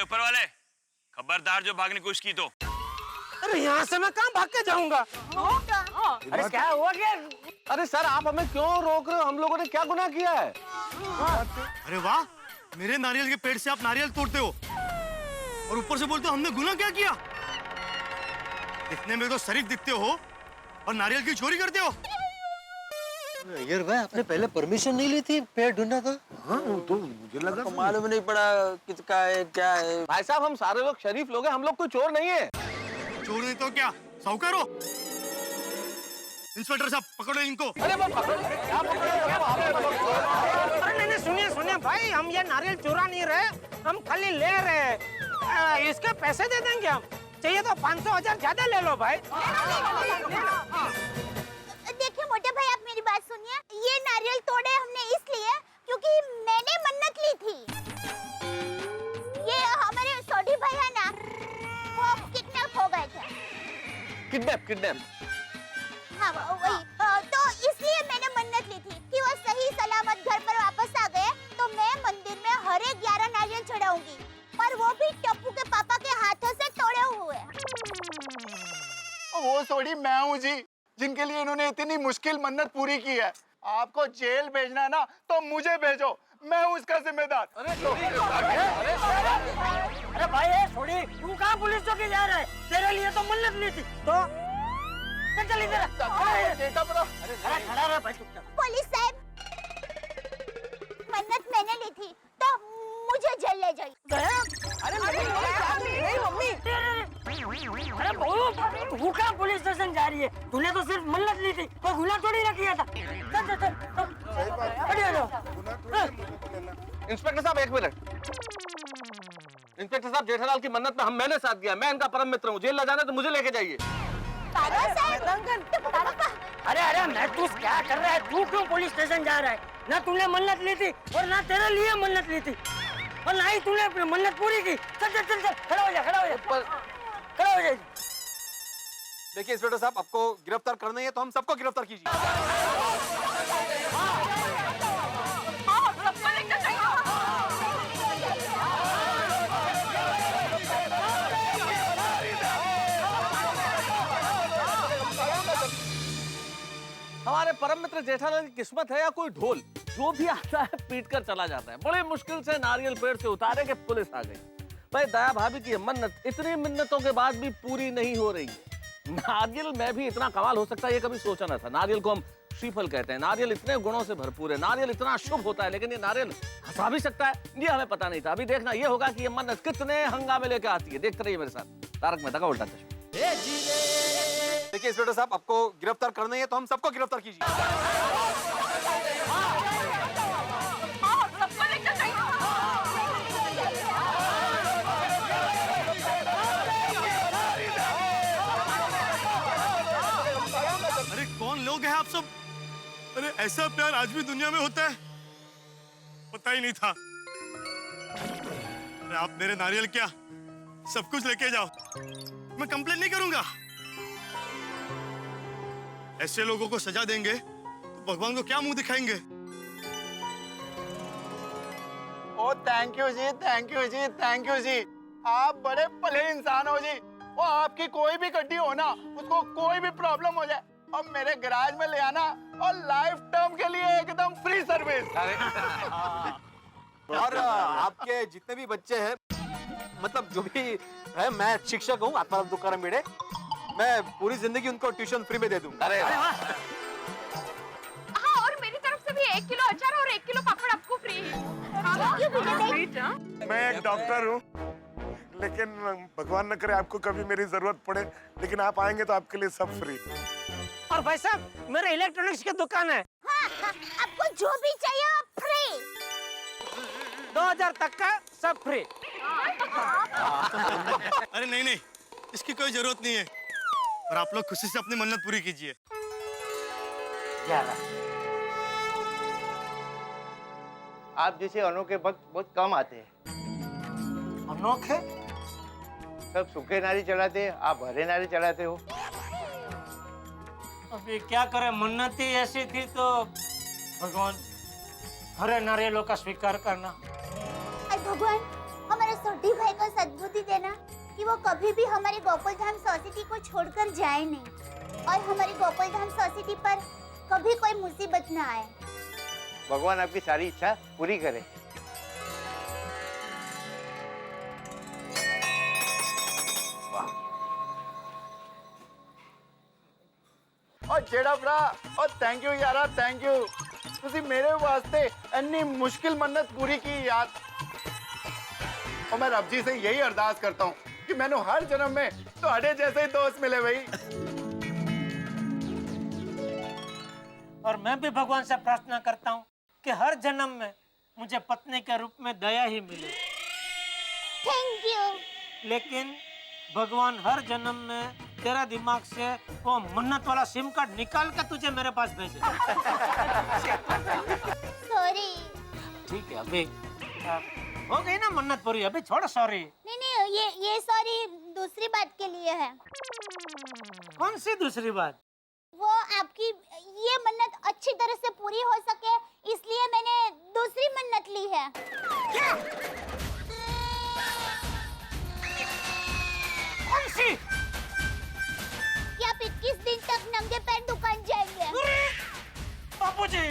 ऊपर वाले, खबरदार जो भागने की कोशिश की तो। अरे यहाँ से मैं कहाँ भाग के जाऊंगा? अरे क्या हुआ क्या? अरे सर आप हमें क्यों रोक रहे हो? हम लोगों ने क्या गुनाह किया है? अरे वाह, मेरे नारियल के पेड़ से आप नारियल तोड़ते हो और ऊपर से बोलते हो हमने गुनाह क्या किया? दिखने में तो शरीफ दिखते हो और नारियल की चोरी करते हो। यार भाई आपने पहले परमिशन नहीं ली थी पेड़ ढूंढना था? हाँ, तो मुझे लगा तो मालूम नहीं पड़ा किसका है क्या है। भाई साहब हम सारे लोग शरीफ लोग हैं, हम लोग कोई चोर नहीं है। चोर नहीं तो क्या, साहूकार हो? इंस्पेक्टर साहब पकड़ो इनको। अरे वो पकड़ो, क्या पकड़ो? अरे नहीं, सुनिए सुनिए भाई, हम ये नारियल चुरा नहीं रहे, हम खाली ले रहे हैं। इसके पैसे दे देंगे हम, चाहिए तो 500,000 ज्यादा ले लो भाई। देखिए मोटे भाई, आप मेरी बात सुनिए। ये नारियल तोड़े हमने इसलिए क्योंकि मैंने मन्नत ली थी। ये हमारे सोडी भाई है ना, वो किडनैप हो गए थे। किडनैप? हाँ वही। तो इसलिए मैंने मन्नत ली थी कि वो सही सलामत घर पर वापस आ गए तो मैं मंदिर में हर एक 11 नारियल चढ़ाऊंगी, पर वो भी टप्पू के पापा के हाथों से तोड़े हुए। वो सोडी मैं हूँ जी, जिनके लिए इन्होंने इतनी मुश्किल मन्नत पूरी की है। आपको जेल भेजना है ना तो मुझे भेजो, मैं हूँ इसका जिम्मेदार। अरे भाई छोड़ी, तू कहाँ पुलिस चौकी जा रहा है? तेरे लिए तो मन्नत ली थी। तो चल इधर। अरे खड़ा रह भाई चुपचाप। पुलिस साहब, मन्नत मैंने ली थी तो मुझे जेल ले जाइए। अरे मम्मी, अरे बहू, तू कहाँ पुलिस स्टेशन जा रही है? तूने तो सिर्फ मन्नत ली थी, कोई गुनाह थोड़ी ना किया था। चल चल चल। इंस्पेक्टर साहब एक मिनट। इंस्पेक्टर साहब, जेठालाल की मन्नत में मैंने साथ दिया, मैं इनका परम मित्र हूँ। जेल ले जाना तो मुझे लेके जाइए। अरे अरे महसूस क्या कर रहा है? तू क्यों पुलिस स्टेशन जा रहा है? ना तूने मन्नत ली थी और ना तेरे लिए मन्नत ली थी और ना ही तूने अपनी मन्नत पूरी की। चल चल चल चल, खड़ा हो जा, खड़ा हो जा, खड़ा हो जा। देखिए इंस्पेक्टर साहब, आपको गिरफ्तार करना है तो हम सबको गिरफ्तार कीजिए। हमारे परम मित्र जेठालाल की किस्मत है या कोई ढोल, जो भी आता है पीट कर चला जाता है। बड़े मुश्किल से नारियल पेड़ से उतारे के पुलिस आ गई। भाई दया भाभी की मन्नत इतनी मिन्नतों के बाद भी पूरी नहीं हो रही है। नारियल में भी इतना कमाल हो सकता है ये कभी सोचा ना था। नारियल को हम श्रीफल कहते हैं, नारियल इतने गुणों से भरपूर है, नारियल इतना शुभ होता है, लेकिन ये नारियल हंसा भी सकता है, ये हमें पता नहीं था। अभी देखना ये होगा कि ये मन्नत कितने हंगामे लेके आती है। देखते रहिए मेरे साथ तारक मेहता का उल्टा चश्मा। देखिए इंस्पेक्टर साहब, आपको गिरफ्तार करना है तो हम सबको गिरफ्तार कीजिए। अरे कौन लोग हैं आप सब? अरे ऐसा प्यार आज भी दुनिया में होता है? पता ही नहीं था। अरे आप मेरे नारियल क्या सब कुछ लेके जाओ, मैं कंप्लेन नहीं करूंगा। ऐसे लोगों को सजा देंगे तो भगवान को क्या मुंह दिखाएंगे? ओ थैंक यू जी, थैंक यू जी, थैंक यू जी। आप बड़े भले इंसान हो जी। वो आपकी कोई भी गड्डी हो ना, उसको कोई भी प्रॉब्लम हो जाए और मेरे गैराज में ले आना और लाइफ टर्म के लिए एकदम फ्री सर्विस। और आपके जितने भी बच्चे हैं, मतलब जो भी है, मैं शिक्षक हूँ आत्माराम तुकाराम भिड़े, मैं पूरी जिंदगी उनको ट्यूशन फ्री में दे दूंगा। अरे हाँ, और मेरी तरफ से भी 1 किलो अचार और 1 किलो पापड़ फ्री। मैं एक डॉक्टर हूँ, लेकिन भगवान न करे आपको कभी मेरी जरूरत पड़े, लेकिन आप आएंगे तो आपके लिए सब फ्री। और भाई साहब, मेरे इलेक्ट्रॉनिक्स की दुकान है। हाँ, आपको जो भी चाहिए फ्री। 2000 तक का सब फ्री। अरे नहीं नहीं, इसकी कोई जरूरत नहीं है। और आप लोग खुशी से अपनी मन्नत पूरी कीजिए। आप जैसे अनोखे भक्त बहुत कम आते हैं। अनोखे? सब सूखे नारी चलाते हैं, आप हरे नारी चलाते हो। अभी क्या करें, मन्नत ही ऐसी थी तो भगवान हरे नारियलों का स्वीकार करना। अरे भगवान, हमारे सोटी भाई को सद्बुद्धि देना कि वो कभी भी हमारे गोकुलधाम सोसाइटी को छोड़कर जाए नहीं, और हमारी गोकुलधाम सोसाइटी पर कभी कोई मुसीबत न आए। भगवान आपकी सारी इच्छा पूरी करे। और जेड़ा भरा, और थैंक यू यारा, थैंक यू। तुसी मेरे वास्ते इतनी मुश्किल मन्नत पूरी की यार। और मैं रब जी से यही अरदास करता हूँ कि मैंने हर जन्म में तुम्हारे जैसे ही दोस्त मिले भाई। और मैं भी भगवान से प्रार्थना करता हूँ कि हर जन्म में मुझे पत्नी के रूप में दया ही मिले। Thank you. लेकिन भगवान हर जन्म में तेरा दिमाग से वो मन्नत वाला सिम कार्ड निकाल कर तुझे मेरे पास भेजे। सॉरी। ठीक है, अभी हो गई ना मन्नत पूरी, अभी छोड़ सॉरी। नहीं, ये सॉरी दूसरी बात के लिए है। कौन सी दूसरी बात? वो आपकी ये मन्नत अच्छी तरह से पूरी हो सके, इसलिए मैंने दूसरी मन्नत ली है। क्या? कौन सी? कि आप 21 दिन तक नंगे पैर दुकान जाएंगे। बापूजी,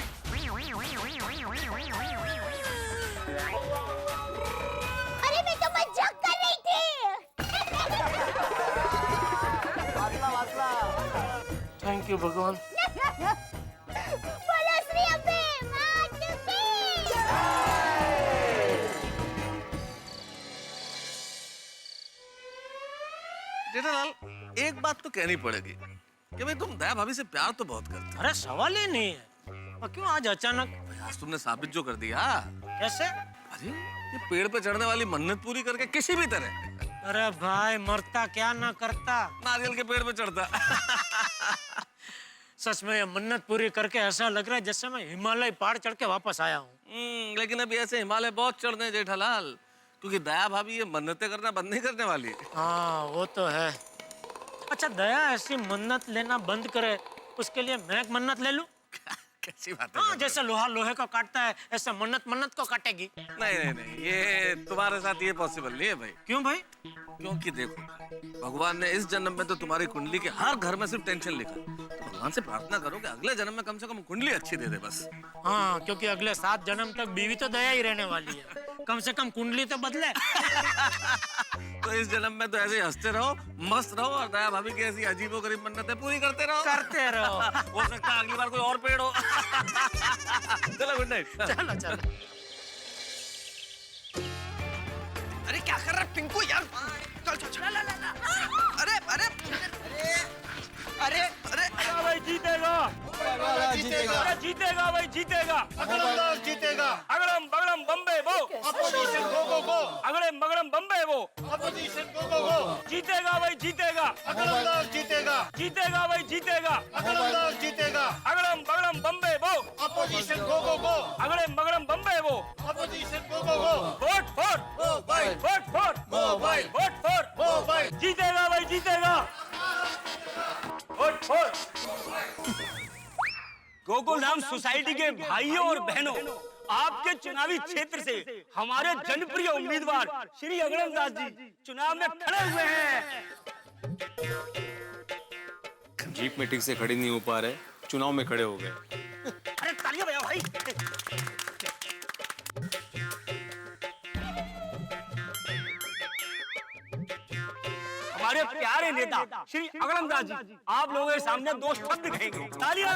अरे मैं तो मजाक कर रही थी। थैंक यू भगवान। बोलो श्री अम्बे मात की। जेठालाल, एक बात तो कहनी पड़ेगी कि भाई तुम दया भाभी से प्यार तो बहुत करते हो। अरे सवाल ही नहीं है, और क्यों आज अचानक? आज तुमने साबित जो कर दिया। कैसे? अरे ये पेड़ पे चढ़ने वाली मन्नत पूरी करके किसी भी तरह। अरे भाई, मरता क्या ना करता, नारियल के पेड़ पे चढ़ता। सच में ये मन्नत पूरी करके ऐसा लग रहा है जैसे मैं हिमालय पहाड़ चढ़ के वापस आया हूँ। लेकिन अभी ऐसे हिमालय बहुत चढ़ने हैं जेठालाल, क्योंकि दया भाभी ये मन्नतें करना बंद नहीं करने वाली। हाँ, वो तो है। अच्छा, दया ऐसी मन्नत लेना बंद करे, उसके लिए मैं एक मन्नत ले लूं? कैसी बात है? हाँ, जैसे लोहा लोहे को काटता है, ऐसे मन्नत मन्नत को काटेगी। नहीं नहीं नहीं, ये तुम्हारे साथ ये पॉसिबल नहीं है भाई। क्यों भाई? क्योंकि देखो, भगवान ने इस जन्म में तो तुम्हारी कुंडली के हर घर में सिर्फ टेंशन लिखा, तो भगवान से प्रार्थना करो कि अगले जन्म में कम से कम कुंडली अच्छी दे दे बस। हाँ, क्योंकि अगले 7 जन्म तक बीवी तो दया ही रहने वाली है, कम से कम कुंडली तो बदले। तो इस जन्म में तो ऐसे ही हंसते रहो, मस्त रहो, और दया भाभी की ऐसी अजीबोगरीब मन्नतें पूरी करते रहो। हो सकता है अगली बार कोई और पेड़ हो। चलो, गुड नाइट। चलो चलो। अरे क्या कर रहा है पिंकू यार? चल चल चल। अरे अरे अरे अरे भाई जीतेगा, जीतेगा, जीतेगा भाई, जीतेगा। अगलम जीतेगा। अगड़म बगड़म बम्बे वो, अपोजिशन गो गो गो। अगड़म बगड़म बम्बे वो, अपोजिशन गो गो गो। जीतेगा भाई, जीतेगा। अगलम जीतेगा, जीतेगा भाई, जीतेगा। अगलम जीतेगा। अगड़म बगड़म बम्बे वो, अपोजिशन गो गो गो। अगड़म बगड़म बम्बे वो, opposition go go go. Vote for mobile, vote for mobile, vote for mobile. जीतेगा भाई, जीतेगा। वोट फॉर गोकुलधाम सोसाइटी के भाइयों और बहनों, आपके चुनावी क्षेत्र से हमारे जनप्रिय उम्मीदवार श्री अगड़म दास जी चुनाव में खड़े हुए हैं। जीप में ठीक से खड़ी नहीं हो पा रहे, चुनाव में खड़े हो गए। अरे तालियां बजाओ भाई। हमारे प्यारे नेता श्री अगड़म दास जी आप लोगों के सामने 2 शब्द कहेंगे। तालियां।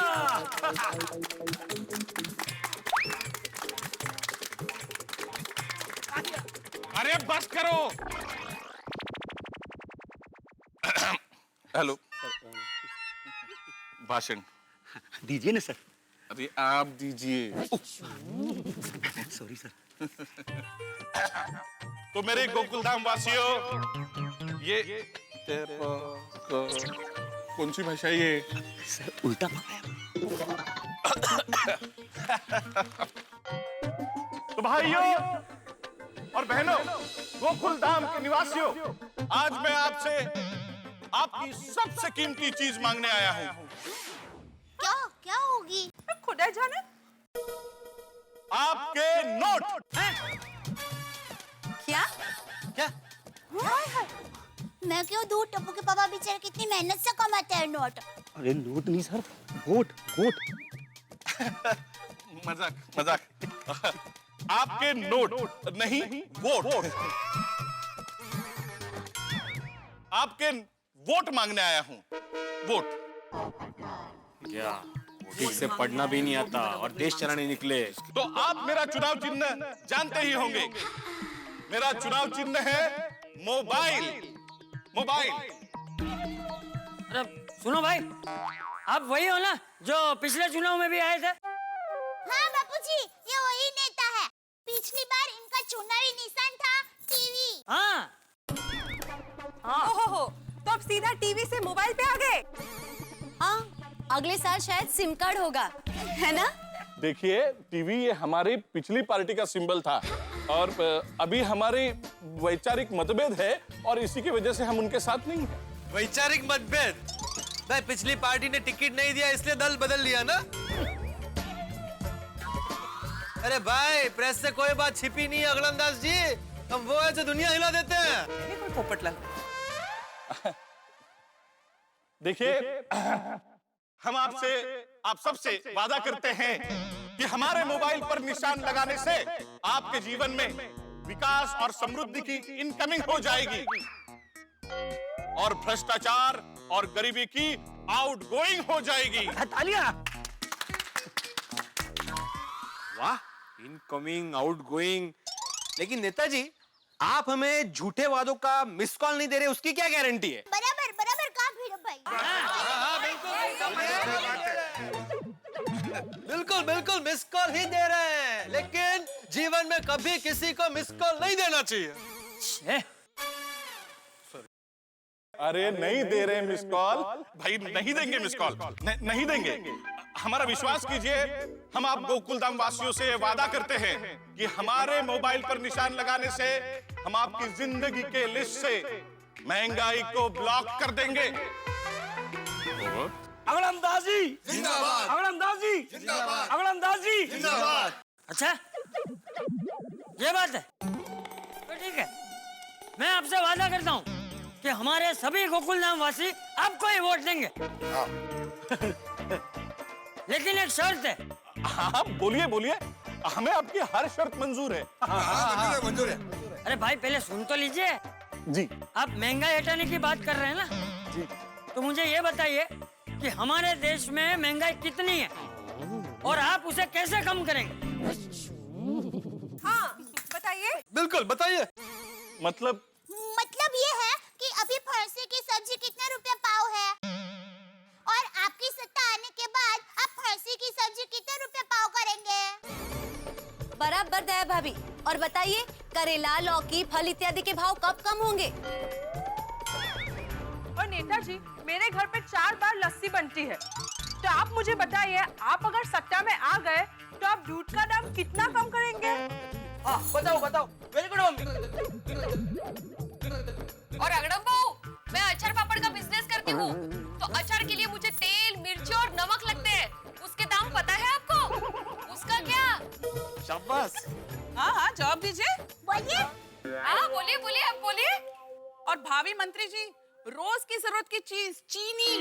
अरे बस करो। हेलो भाषण दीजिए ना सर। अरे आप दीजिए। Sorry sir. तो मेरे गोकुलधाम वासियों, ये कौन सी भाषा है ये? सर उल्टा पकाया। तो भाइयों और बहनों, गोकुलधाम के निवासियों, आज मैं आपसे आपकी सबसे कीमती चीज मांगने आया हूँ। क्या क्या होगी? खुदा जाने। आपके नोट। क्या क्या? मैं क्यों दूं? टप्पू के पापा बेचारे कितनी मेहनत से कमाते हैं नोट। अरे नोट नहीं सर, वोट वोट। मजाक मजाक। आपके नोट नहीं वोट। आपके वोट मांगने आया हूँ। वोट। क्या ठीक से पढ़ना भी नहीं आता और देश चलाने निकले? तो आप मेरा चुनाव चिन्ह जानते ही होंगे। मेरा चुनाव चिन्ह है मोबाइल। मोबाइल। अरे सुनो भाई, आप वही हो ना जो पिछले चुनाव में भी आए थे? हाँ बापूजी, ये वही नेता है। पिछली बार इनका चुनावी निशान था टीवी। हाँ। ओहो, तो अब सीधा टीवी से मोबाइल पे आ गए। हाँ, अगले साल शायद सिम कार्ड होगा, है ना? देखिए, टीवी ये हमारी पिछली पार्टी का सिंबल था और अभी हमारी वैचारिक मतभेद है और इसी की वजह से हम उनके साथ नहीं हैं। वैचारिक मतभेद? भाई पिछली पार्टी ने टिकट नहीं दिया इसलिए दल बदल लिया ना? अरे भाई प्रेस से कोई बात छिपी नहीं है अगलंदाज जी। हम वो है जो दुनिया हिला देते हैं। कोई पोपटलाल। देखिए, हम आप सबसे वादा करते हैं कि हमारे मोबाइल पर निशान लगाने से आपके जीवन में विकास और समृद्धि की इनकमिंग हो जाएगी और भ्रष्टाचार और गरीबी की आउटगोइंग हो जाएगी। तालियां। वाह, इनकमिंग आउटगोइंग। लेकिन नेताजी, आप हमें झूठे वादों का मिस कॉल नहीं दे रहे, उसकी क्या गारंटी है? बराबर बराबर कहा भीड़ भाई। बिल्कुल बिल्कुल मिस कॉल ही दे रहे हैं, लेकिन जीवन में कभी किसी को मिस कॉल नहीं देना चाहिए। अरे नहीं दे रहे मिस कॉल भाई, नहीं देंगे मिस कॉल, नहीं देंगे। हमारा विश्वास कीजिए, हम आप गोकुलधाम वासियों से वादा करते हैं कि हमारे मोबाइल पर निशान लगाने से हम आपकी जिंदगी के लिस्ट से महंगाई को ब्लॉक कर देंगे। अगलमदाजी जिंदाबाद, अगलमदाजी जिंदाबाद, अगलमदाजी जिंदाबाद। अच्छा, ये बात है तो ठीक है। मैं आपसे वादा करता हूँ कि हमारे सभी गोकुलधाम वासी आपको ही वोट देंगे। लेकिन एक शर्त है। हाँ बोलिए बोलिए, हमें आपकी हर शर्त मंजूर है। मंजूर है। अरे भाई पहले सुन तो लीजिए जी। आप महंगाई हटाने की बात कर रहे हैं ना जी। तो मुझे ये बताइए कि हमारे देश में महंगाई कितनी है और आप उसे कैसे कम करेंगे? हाँ बताइए। बिल्कुल बताइए। मतलब ये है कि अभी फरसी की सब्जी कितना रुपया पाव है और आपकी सत्ता आने के बाद आप फरसी की सब्जी कितने रुपया पाव करेंगे? बराबर दया भाभी। और बताइए, करेला, लौकी, फल इत्यादि के भाव कब कम होंगे? और नेताजी, मेरे घर पे 4 बार लस्सी बनती है, तो आप मुझे बताइए, आप अगर सत्ता में आ गए तो आप दूध का दाम कितना कम करेंगे? बताओ बताओ। Very good mummy. और अगड़म बहू, मैं अचार पापड़ का बिजनेस करती हूँ, तो अचार के लिए मुझे तेल, मिर्ची और नमक लगते हैं। उसके दाम पता है आपको? उसका क्या? शाबाश। हाँ जवाब दीजिए। बोलिए। हाँ बोलिए बोलिए, आप बोलिए। और भावी मंत्री जी, रोज की जरूरत की चीज चीनी,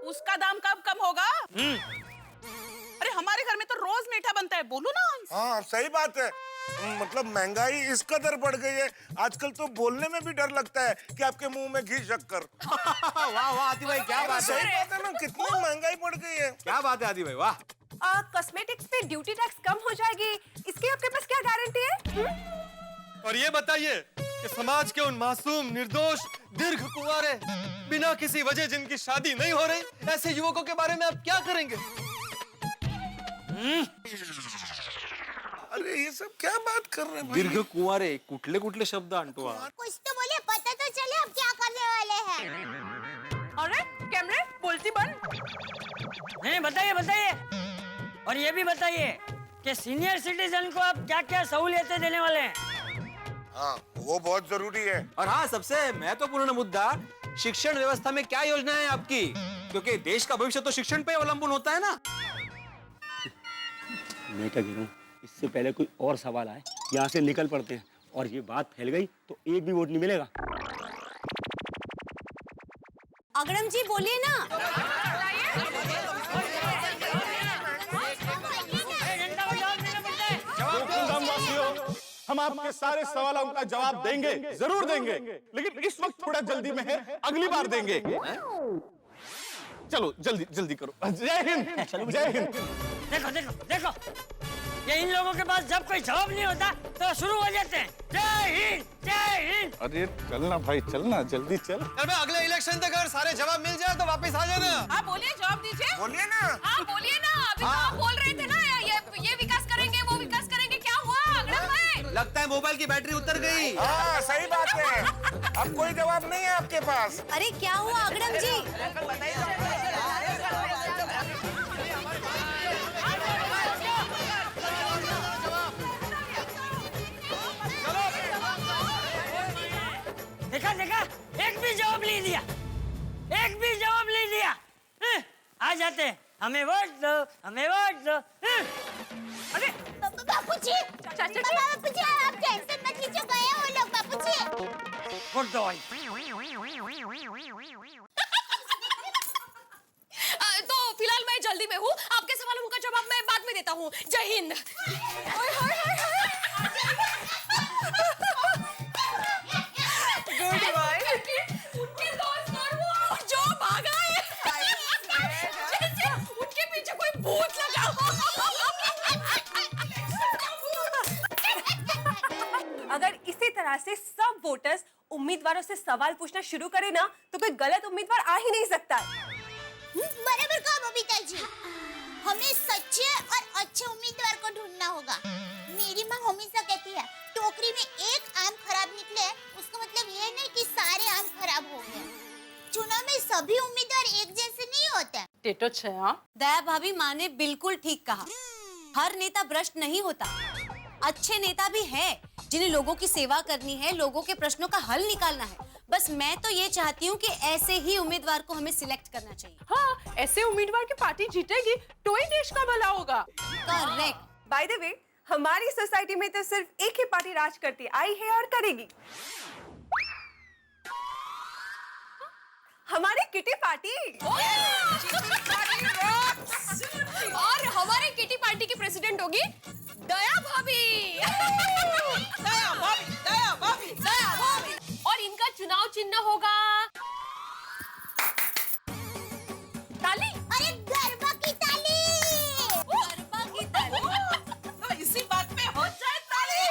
उसका दाम कब कम होगा? अरे हमारे घर में तो रोज मीठा बनता है, बोलो ना। हाँ सही बात है। मतलब महंगाई इस कदर बढ़ गई है, आजकल तो बोलने में भी डर लगता है कि आपके मुंह में घी शक्कर। वाह वाह आदि भाई, क्या बात है। सही बात है ना, कितनी महंगाई बढ़ गई है। क्या बात है आदि भाई, वाह। कॉस्मेटिक्स पे ड्यूटी टैक्स कम हो जाएगी, इसकी आपके पास क्या गारंटी है? और ये बताइए कि समाज के उन मासूम, निर्दोष, दीर्घ कुंवारे, बिना किसी वजह जिनकी शादी नहीं हो रही, ऐसे युवकों के बारे में आप क्या करेंगे? अरे ये सब क्या बात कर रहे हैं भाई? दीर्घ कुंवारे कुठले कुठले शब्द आणतो हा? कुछ तो बोले, पता तो चले अब क्या करने वाले हैं। अरे कैमरे बोलती बंद। नहीं, बताइए बताइए। और ये भी बताइए कि सीनियर सिटीजन को आप क्या क्या सहूलियतें देने वाले हैं? हाँ, वो बहुत जरूरी है। और हाँ, सबसे महत्वपूर्ण मुद्दा, शिक्षण व्यवस्था में क्या योजना है आपकी? क्योंकि देश का भविष्य तो शिक्षण पे अवलंबन होता है ना। मैं क्या कह रहा हूँ, इससे पहले कोई और सवाल आए, यहाँ से निकल पड़ते हैं। और ये बात फैल गई तो एक भी वोट नहीं मिलेगा। अगड़म जी बोलिए ना। हम आपके सारे सवालों का जवाब देंगे, जरूर देंगे, लेकिन इस वक्त थोड़ा जल्दी में है, अगली बार देंगे। चलो जल्दी जल्दी करो। जय हिंद, जय हिंद। देखो देखो देखो, ये इन लोगों के पास जब कोई जवाब नहीं होता तो शुरू हो जाते हैं, जय हिंद जय हिंद। अरे चलना भाई, चलना, जल्दी चल। अरे अगले इलेक्शन तक अगर सारे जवाब मिल जाए तो वापस आ जाना। हाँ बोलिए, जवाब दीजिए। बोलिए ना। हाँ बोलिए ना, अभी तो आप बोल रहे थे ना, ये विकास करेंगे, वो विकास करेंगे, क्या हुआ अगड़म भाई? लगता है मोबाइल की बैटरी उतर गई। हाँ सही बात है, अब कोई जवाब नहीं है आपके पास। अरे क्या हुआ अगड़म जी? देखा देखा, एक भी जवाब नहीं दिया, एक भी जवाब नहीं दिया। आ जाते, हमें वोट दो, हमें वोट दो। अरे बापूजी, बापूजी आप टेंशन मत लीजिए, गए वो लोग बापूजी। वोट दो भाई। तो फिलहाल मैं जल्दी में हूँ, आपके सवालों का जवाब मैं बाद में देता हूँ। जय हिंद। Good bye. उनके दोस्त और वो जो भागा है, जैसे उनके पीछे कोई भूत लगा हो। अगर इसी तरह से सब वोटर्स उम्मीदवारों से सवाल पूछना शुरू करें ना, तो कोई गलत उम्मीदवार आ ही नहीं सकता। बराबर कहा बबीता जी, हमें सच्चे और अच्छे उम्मीदवार को ढूंढना होगा। मेरी माँ हमेशा कहती है, टोकरी में एक आम खराब निकले उसका मतलब ये नहीं कि सारे आम खराब हो गए। चुनाव में सभी उम्मीदवार एक जैसे नहीं होते। दया भाभी, माँ ने बिल्कुल ठीक कहा। हर नेता भ्रष्ट नहीं होता। अच्छे नेता भी हैं जिन्हें लोगों की सेवा करनी है, लोगों के प्रश्नों का हल निकालना है। बस मैं तो ये चाहती हूँ कि ऐसे ही उम्मीदवार को हमें सिलेक्ट करना चाहिए। हाँ, ऐसे उम्मीदवार की पार्टी जीतेगी तो ही देश का भला होगा। करेक्ट। बाय द वे, हमारी सोसाइटी में तो सिर्फ एक ही पार्टी राज करती आई है और करेगी। हमारी किटी पार्टी। और हमारे किटी पार्टी की प्रेसिडेंट होगी दया भाभी। दया भाभी, दया भाभी, दया भाभी। और इनका चुनाव चिन्ह होगा ताली। अरे गरबा की ताली। गरबा की ताली। तो इसी बात पे हो जाए ताली।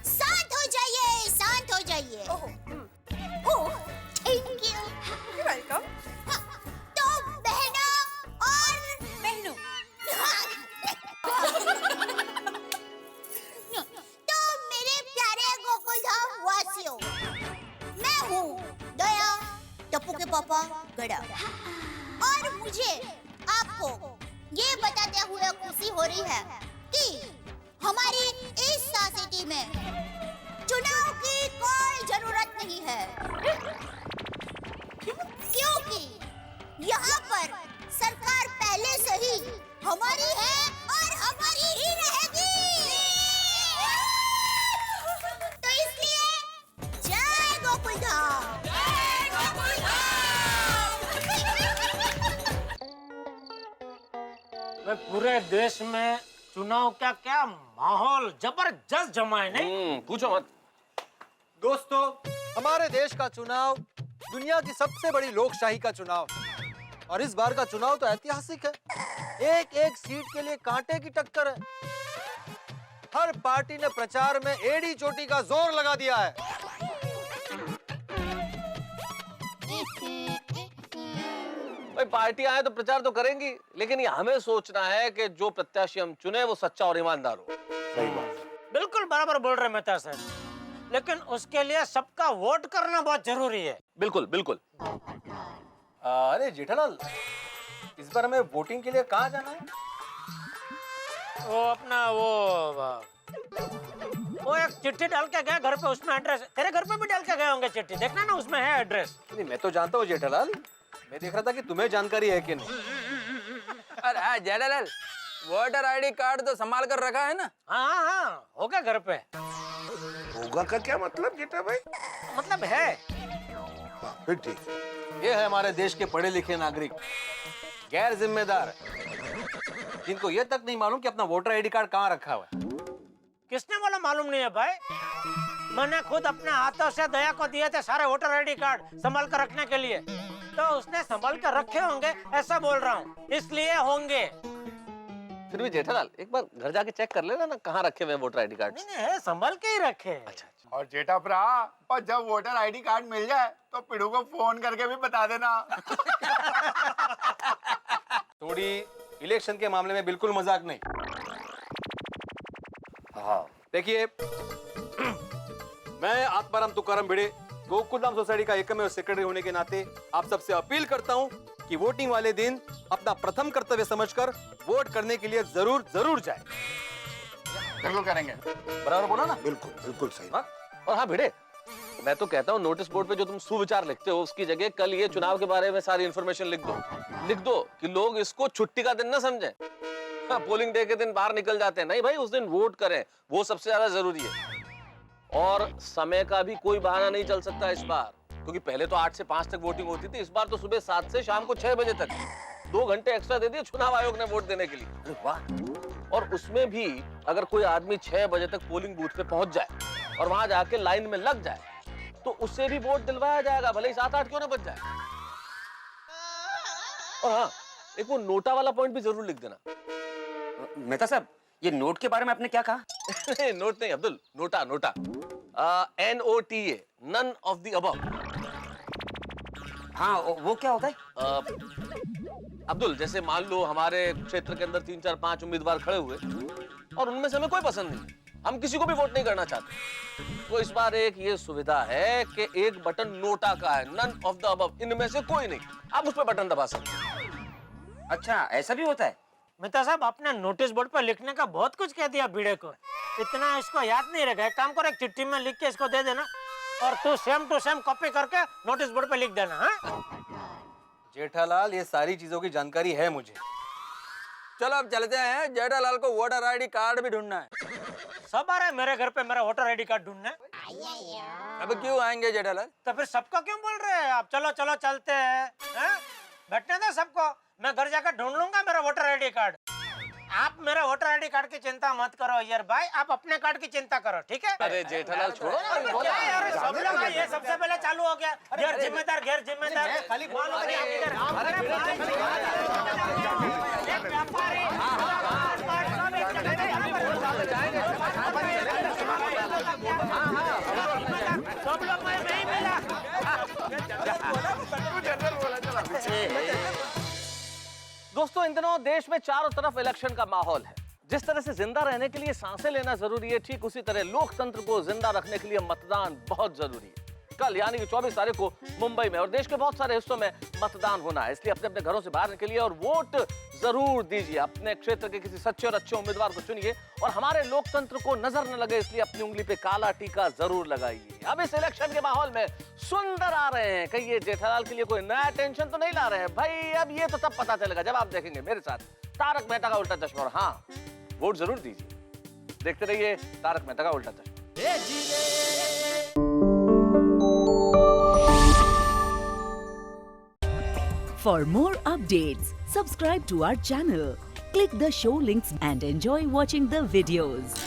शांत हो जाइए, शांत हो जाइए। Thank you. वेलकम। तो बहनों और बहनों, तो मेरे प्यारे गोकुलधाम वासियों, मैं हूँ दया, टप्पू के पापा गड़ा, और मुझे आपको ये बताते हुए खुशी हो रही है कि हमारी इस सोसाइटी में चुनाव की कोई जरूरत नहीं है, क्योंकि यहाँ पर सरकार पहले से ही हमारी है और हमारी ही रहेगी। तो इसलिए जय गोकुलधाम। पूरे देश में चुनाव का क्या माहौल जबरदस्त जमा है, नहीं? पूछो मत। दोस्तों, हमारे देश का चुनाव दुनिया की सबसे बड़ी लोकशाही का चुनाव। और इस बार का चुनाव तो ऐतिहासिक है। एक एक सीट के लिए कांटे की टक्कर है। हर पार्टी ने प्रचार में एड़ी चोटी का जोर लगा दिया है। भाई पार्टियां आए तो प्रचार तो करेंगी, लेकिन ये हमें सोचना है कि जो प्रत्याशी हम चुने वो सच्चा और ईमानदार हो। सही बात। बिल्कुल बराबर बोल रहे मेहता साहब, लेकिन उसके लिए सबका वोट करना बहुत जरूरी है। बिल्कुल बिल्कुल। अरे जेठालाल, इस बार हमें वोटिंग के लिए कहाँ जाना है? वो अपना वो एक चिट्ठी डाल के गए घर पे, उसमें एड्रेस। तेरे घर पे भी डाल के गए होंगे चिट्ठी, देखना ना उसमें है एड्रेस। नहीं, मैं तो जानता हूँ जेठालाल, मैं देख रहा था कि तुम्हें जानकारी है कि नहीं। अरे हाँ जेठालाल, वोटर आईडी कार्ड तो संभाल कर रखा है ना? हाँ हाँ होगा घर पे। होगा का क्या मतलब जेठा भाई? मतलब है। फिर ठीक। ये है हमारे देश के पढ़े लिखे नागरिक, गैर जिम्मेदार, जिनको ये तक नहीं मालूम कि अपना वोटर आईडी कार्ड कहाँ रखा हुआ है। किसने बोला मालूम नहीं है भाई? मैंने खुद अपने हाथों से दया को दिए थे सारे वोटर आईडी कार्ड संभाल कर रखने के लिए, तो उसने संभाल कर रखे होंगे ऐसा बोल रहा हूँ, इसलिए होंगे। फिर भी जेठालाल एक बार घर जाके चेक कर लेना ना कहाँ रखे हुए वोटर आईडी कार्ड। नहीं है, संभाल के ही रखे। अच्छा। और जेठा भरा, और जब वोटर आईडी कार्ड मिल जाए तो पिड़ू को फोन करके भी बता देना। थोड़ी इलेक्शन के मामले में बिल्कुल मजाक नहीं। हाँ देखिए, मैं आत्माराम तुकाराम भिड़े, गोकुलधाम सोसाइटी का एकमेव सेक्रेटरी होने के नाते आप सबसे अपील करता हूं कि वोटिंग वाले दिन अपना प्रथम कर्तव्य समझकर वोट करने के लिए जरूर जरूर जाए। बिल्कुल करेंगे। बराबर बोला ना? बिल्कुल बिल्कुल सही। और हाँ भिड़े, मैं तो कहता हूँ नोटिस बोर्ड पे जो तुम सुविचार लिखते हो उसकी जगह कल ये चुनाव के बारे में सारी इन्फॉर्मेशन लिख दो कि लोग इसको छुट्टी का दिन ना समझें। हाँ, पोलिंग डे के दिन बाहर निकल जाते हैं, नहीं भाई उस दिन वोट करें, वो सबसे ज्यादा जरूरी है। और समय का भी कोई बहाना नहीं चल सकता इस बार, क्योंकि पहले तो 8 से 5 तक वोटिंग होती थी, इस बार तो सुबह 7 से शाम को 6 बजे तक 2 घंटे एक्स्ट्रा दे दिए चुनाव आयोग ने वोट देने के लिए। अरे वाह। और उसमें भी अगर कोई आदमी 6 बजे तक पोलिंग बूथ पे पहुंच जाए और वहां जाके लाइन में लग जाए तो उससे भी वोट दिलवाया जाएगा, भले ही 7-8 क्यों ना बच जाए। और हाँ, एक वो नोटा वाला पॉइंट भी जरूर लिख देना। मेहता साहब, ये नोट के बारे में आपने क्या कहा? नहीं, नोट नहीं Abdul, NOTA NOTA. NOTA, none of the above. हाँ, वो क्या होता है? अब्दुल, जैसे मान लो हमारे क्षेत्र के अंदर 3, 4, 5 उम्मीदवार खड़े हुए और उनमें से हमें कोई पसंद नहीं, हम किसी को भी वोट नहीं करना चाहते, तो इस बार एक ये सुविधा है कि एक बटन नोटा का है, नन ऑफ द अबव, इनमें से कोई नहीं, आप उस पर बटन दबा सकते हैं। अच्छा, ऐसा भी होता है? मेहता साहब, आपने नोटिस बोर्ड पर लिखने का बहुत कुछ कह दिया भिड़े को, इतना इसको याद नहीं रखा। एक काम करो, एक चिट्ठी में लिख के इसको दे देना और तू सेम टू सेम कॉपी करके नोटिस बोर्ड पे लिख देना। हाँ जेठालाल, ये सारी चीजों की जानकारी है मुझे। चलो अब चलते हैं, जेठालाल को वोटर आईडी कार्ड भी ढूंढना है। सब आ रहे हैं मेरे घर पे मेरा वोटर आईडी कार्ड ढूंढने। अब क्यों आएंगे जेठालाल? तो फिर सबको क्यों बोल रहे हैं आप? चलो चलो चलते हैं, बैठने दो सबको, मैं घर जाकर ढूंढ लूंगा मेरा वोटर आईडी कार्ड। आप मेरे वोटर आईडी कार्ड की चिंता मत करो यार भाई, आप अपने कार्ड की चिंता करो, ठीक है? अरे जेठालाल छोड़ो ना, क्या यार, सब लोग ये सबसे पहले चालू हो गया, गैर जिम्मेदार गैर जिम्मेदार। सब लोग मैं नहीं मिला। दोस्तों, इन दिनों देश में चारों तरफ इलेक्शन का माहौल है। जिस तरह से जिंदा रहने के लिए सांसें लेना जरूरी है, ठीक उसी तरह लोकतंत्र को जिंदा रखने के लिए मतदान बहुत जरूरी है। कल यानी कि 24 तारीख को मुंबई में और देश के बहुत सारे हिस्सों में मतदान होना है, इसलिए अपने अपने घरों से बाहर निकलिए और वोट जरूर दीजिए। अपने क्षेत्र के किसी सच्चे और अच्छे उम्मीदवार को चुनिए और हमारे लोकतंत्र को नजर न लगे इसलिए अपनी उंगली पे काला टीका जरूर लगाइए। अब इस इलेक्शन के माहौल में सुंदर आ रहे हैं, कहीं ये जेठालाल के लिए कोई नया टेंशन तो नहीं ला रहे हैं भाई? अब ये तो तब पता चलेगा जब आप देखेंगे मेरे साथ तारक मेहता का उल्टा चश्मा। और हाँ, वोट जरूर दीजिए। देखते रहिए तारक मेहता का उल्टा चश्मा। For more updates, subscribe to our channel, click the show links and enjoy watching the videos.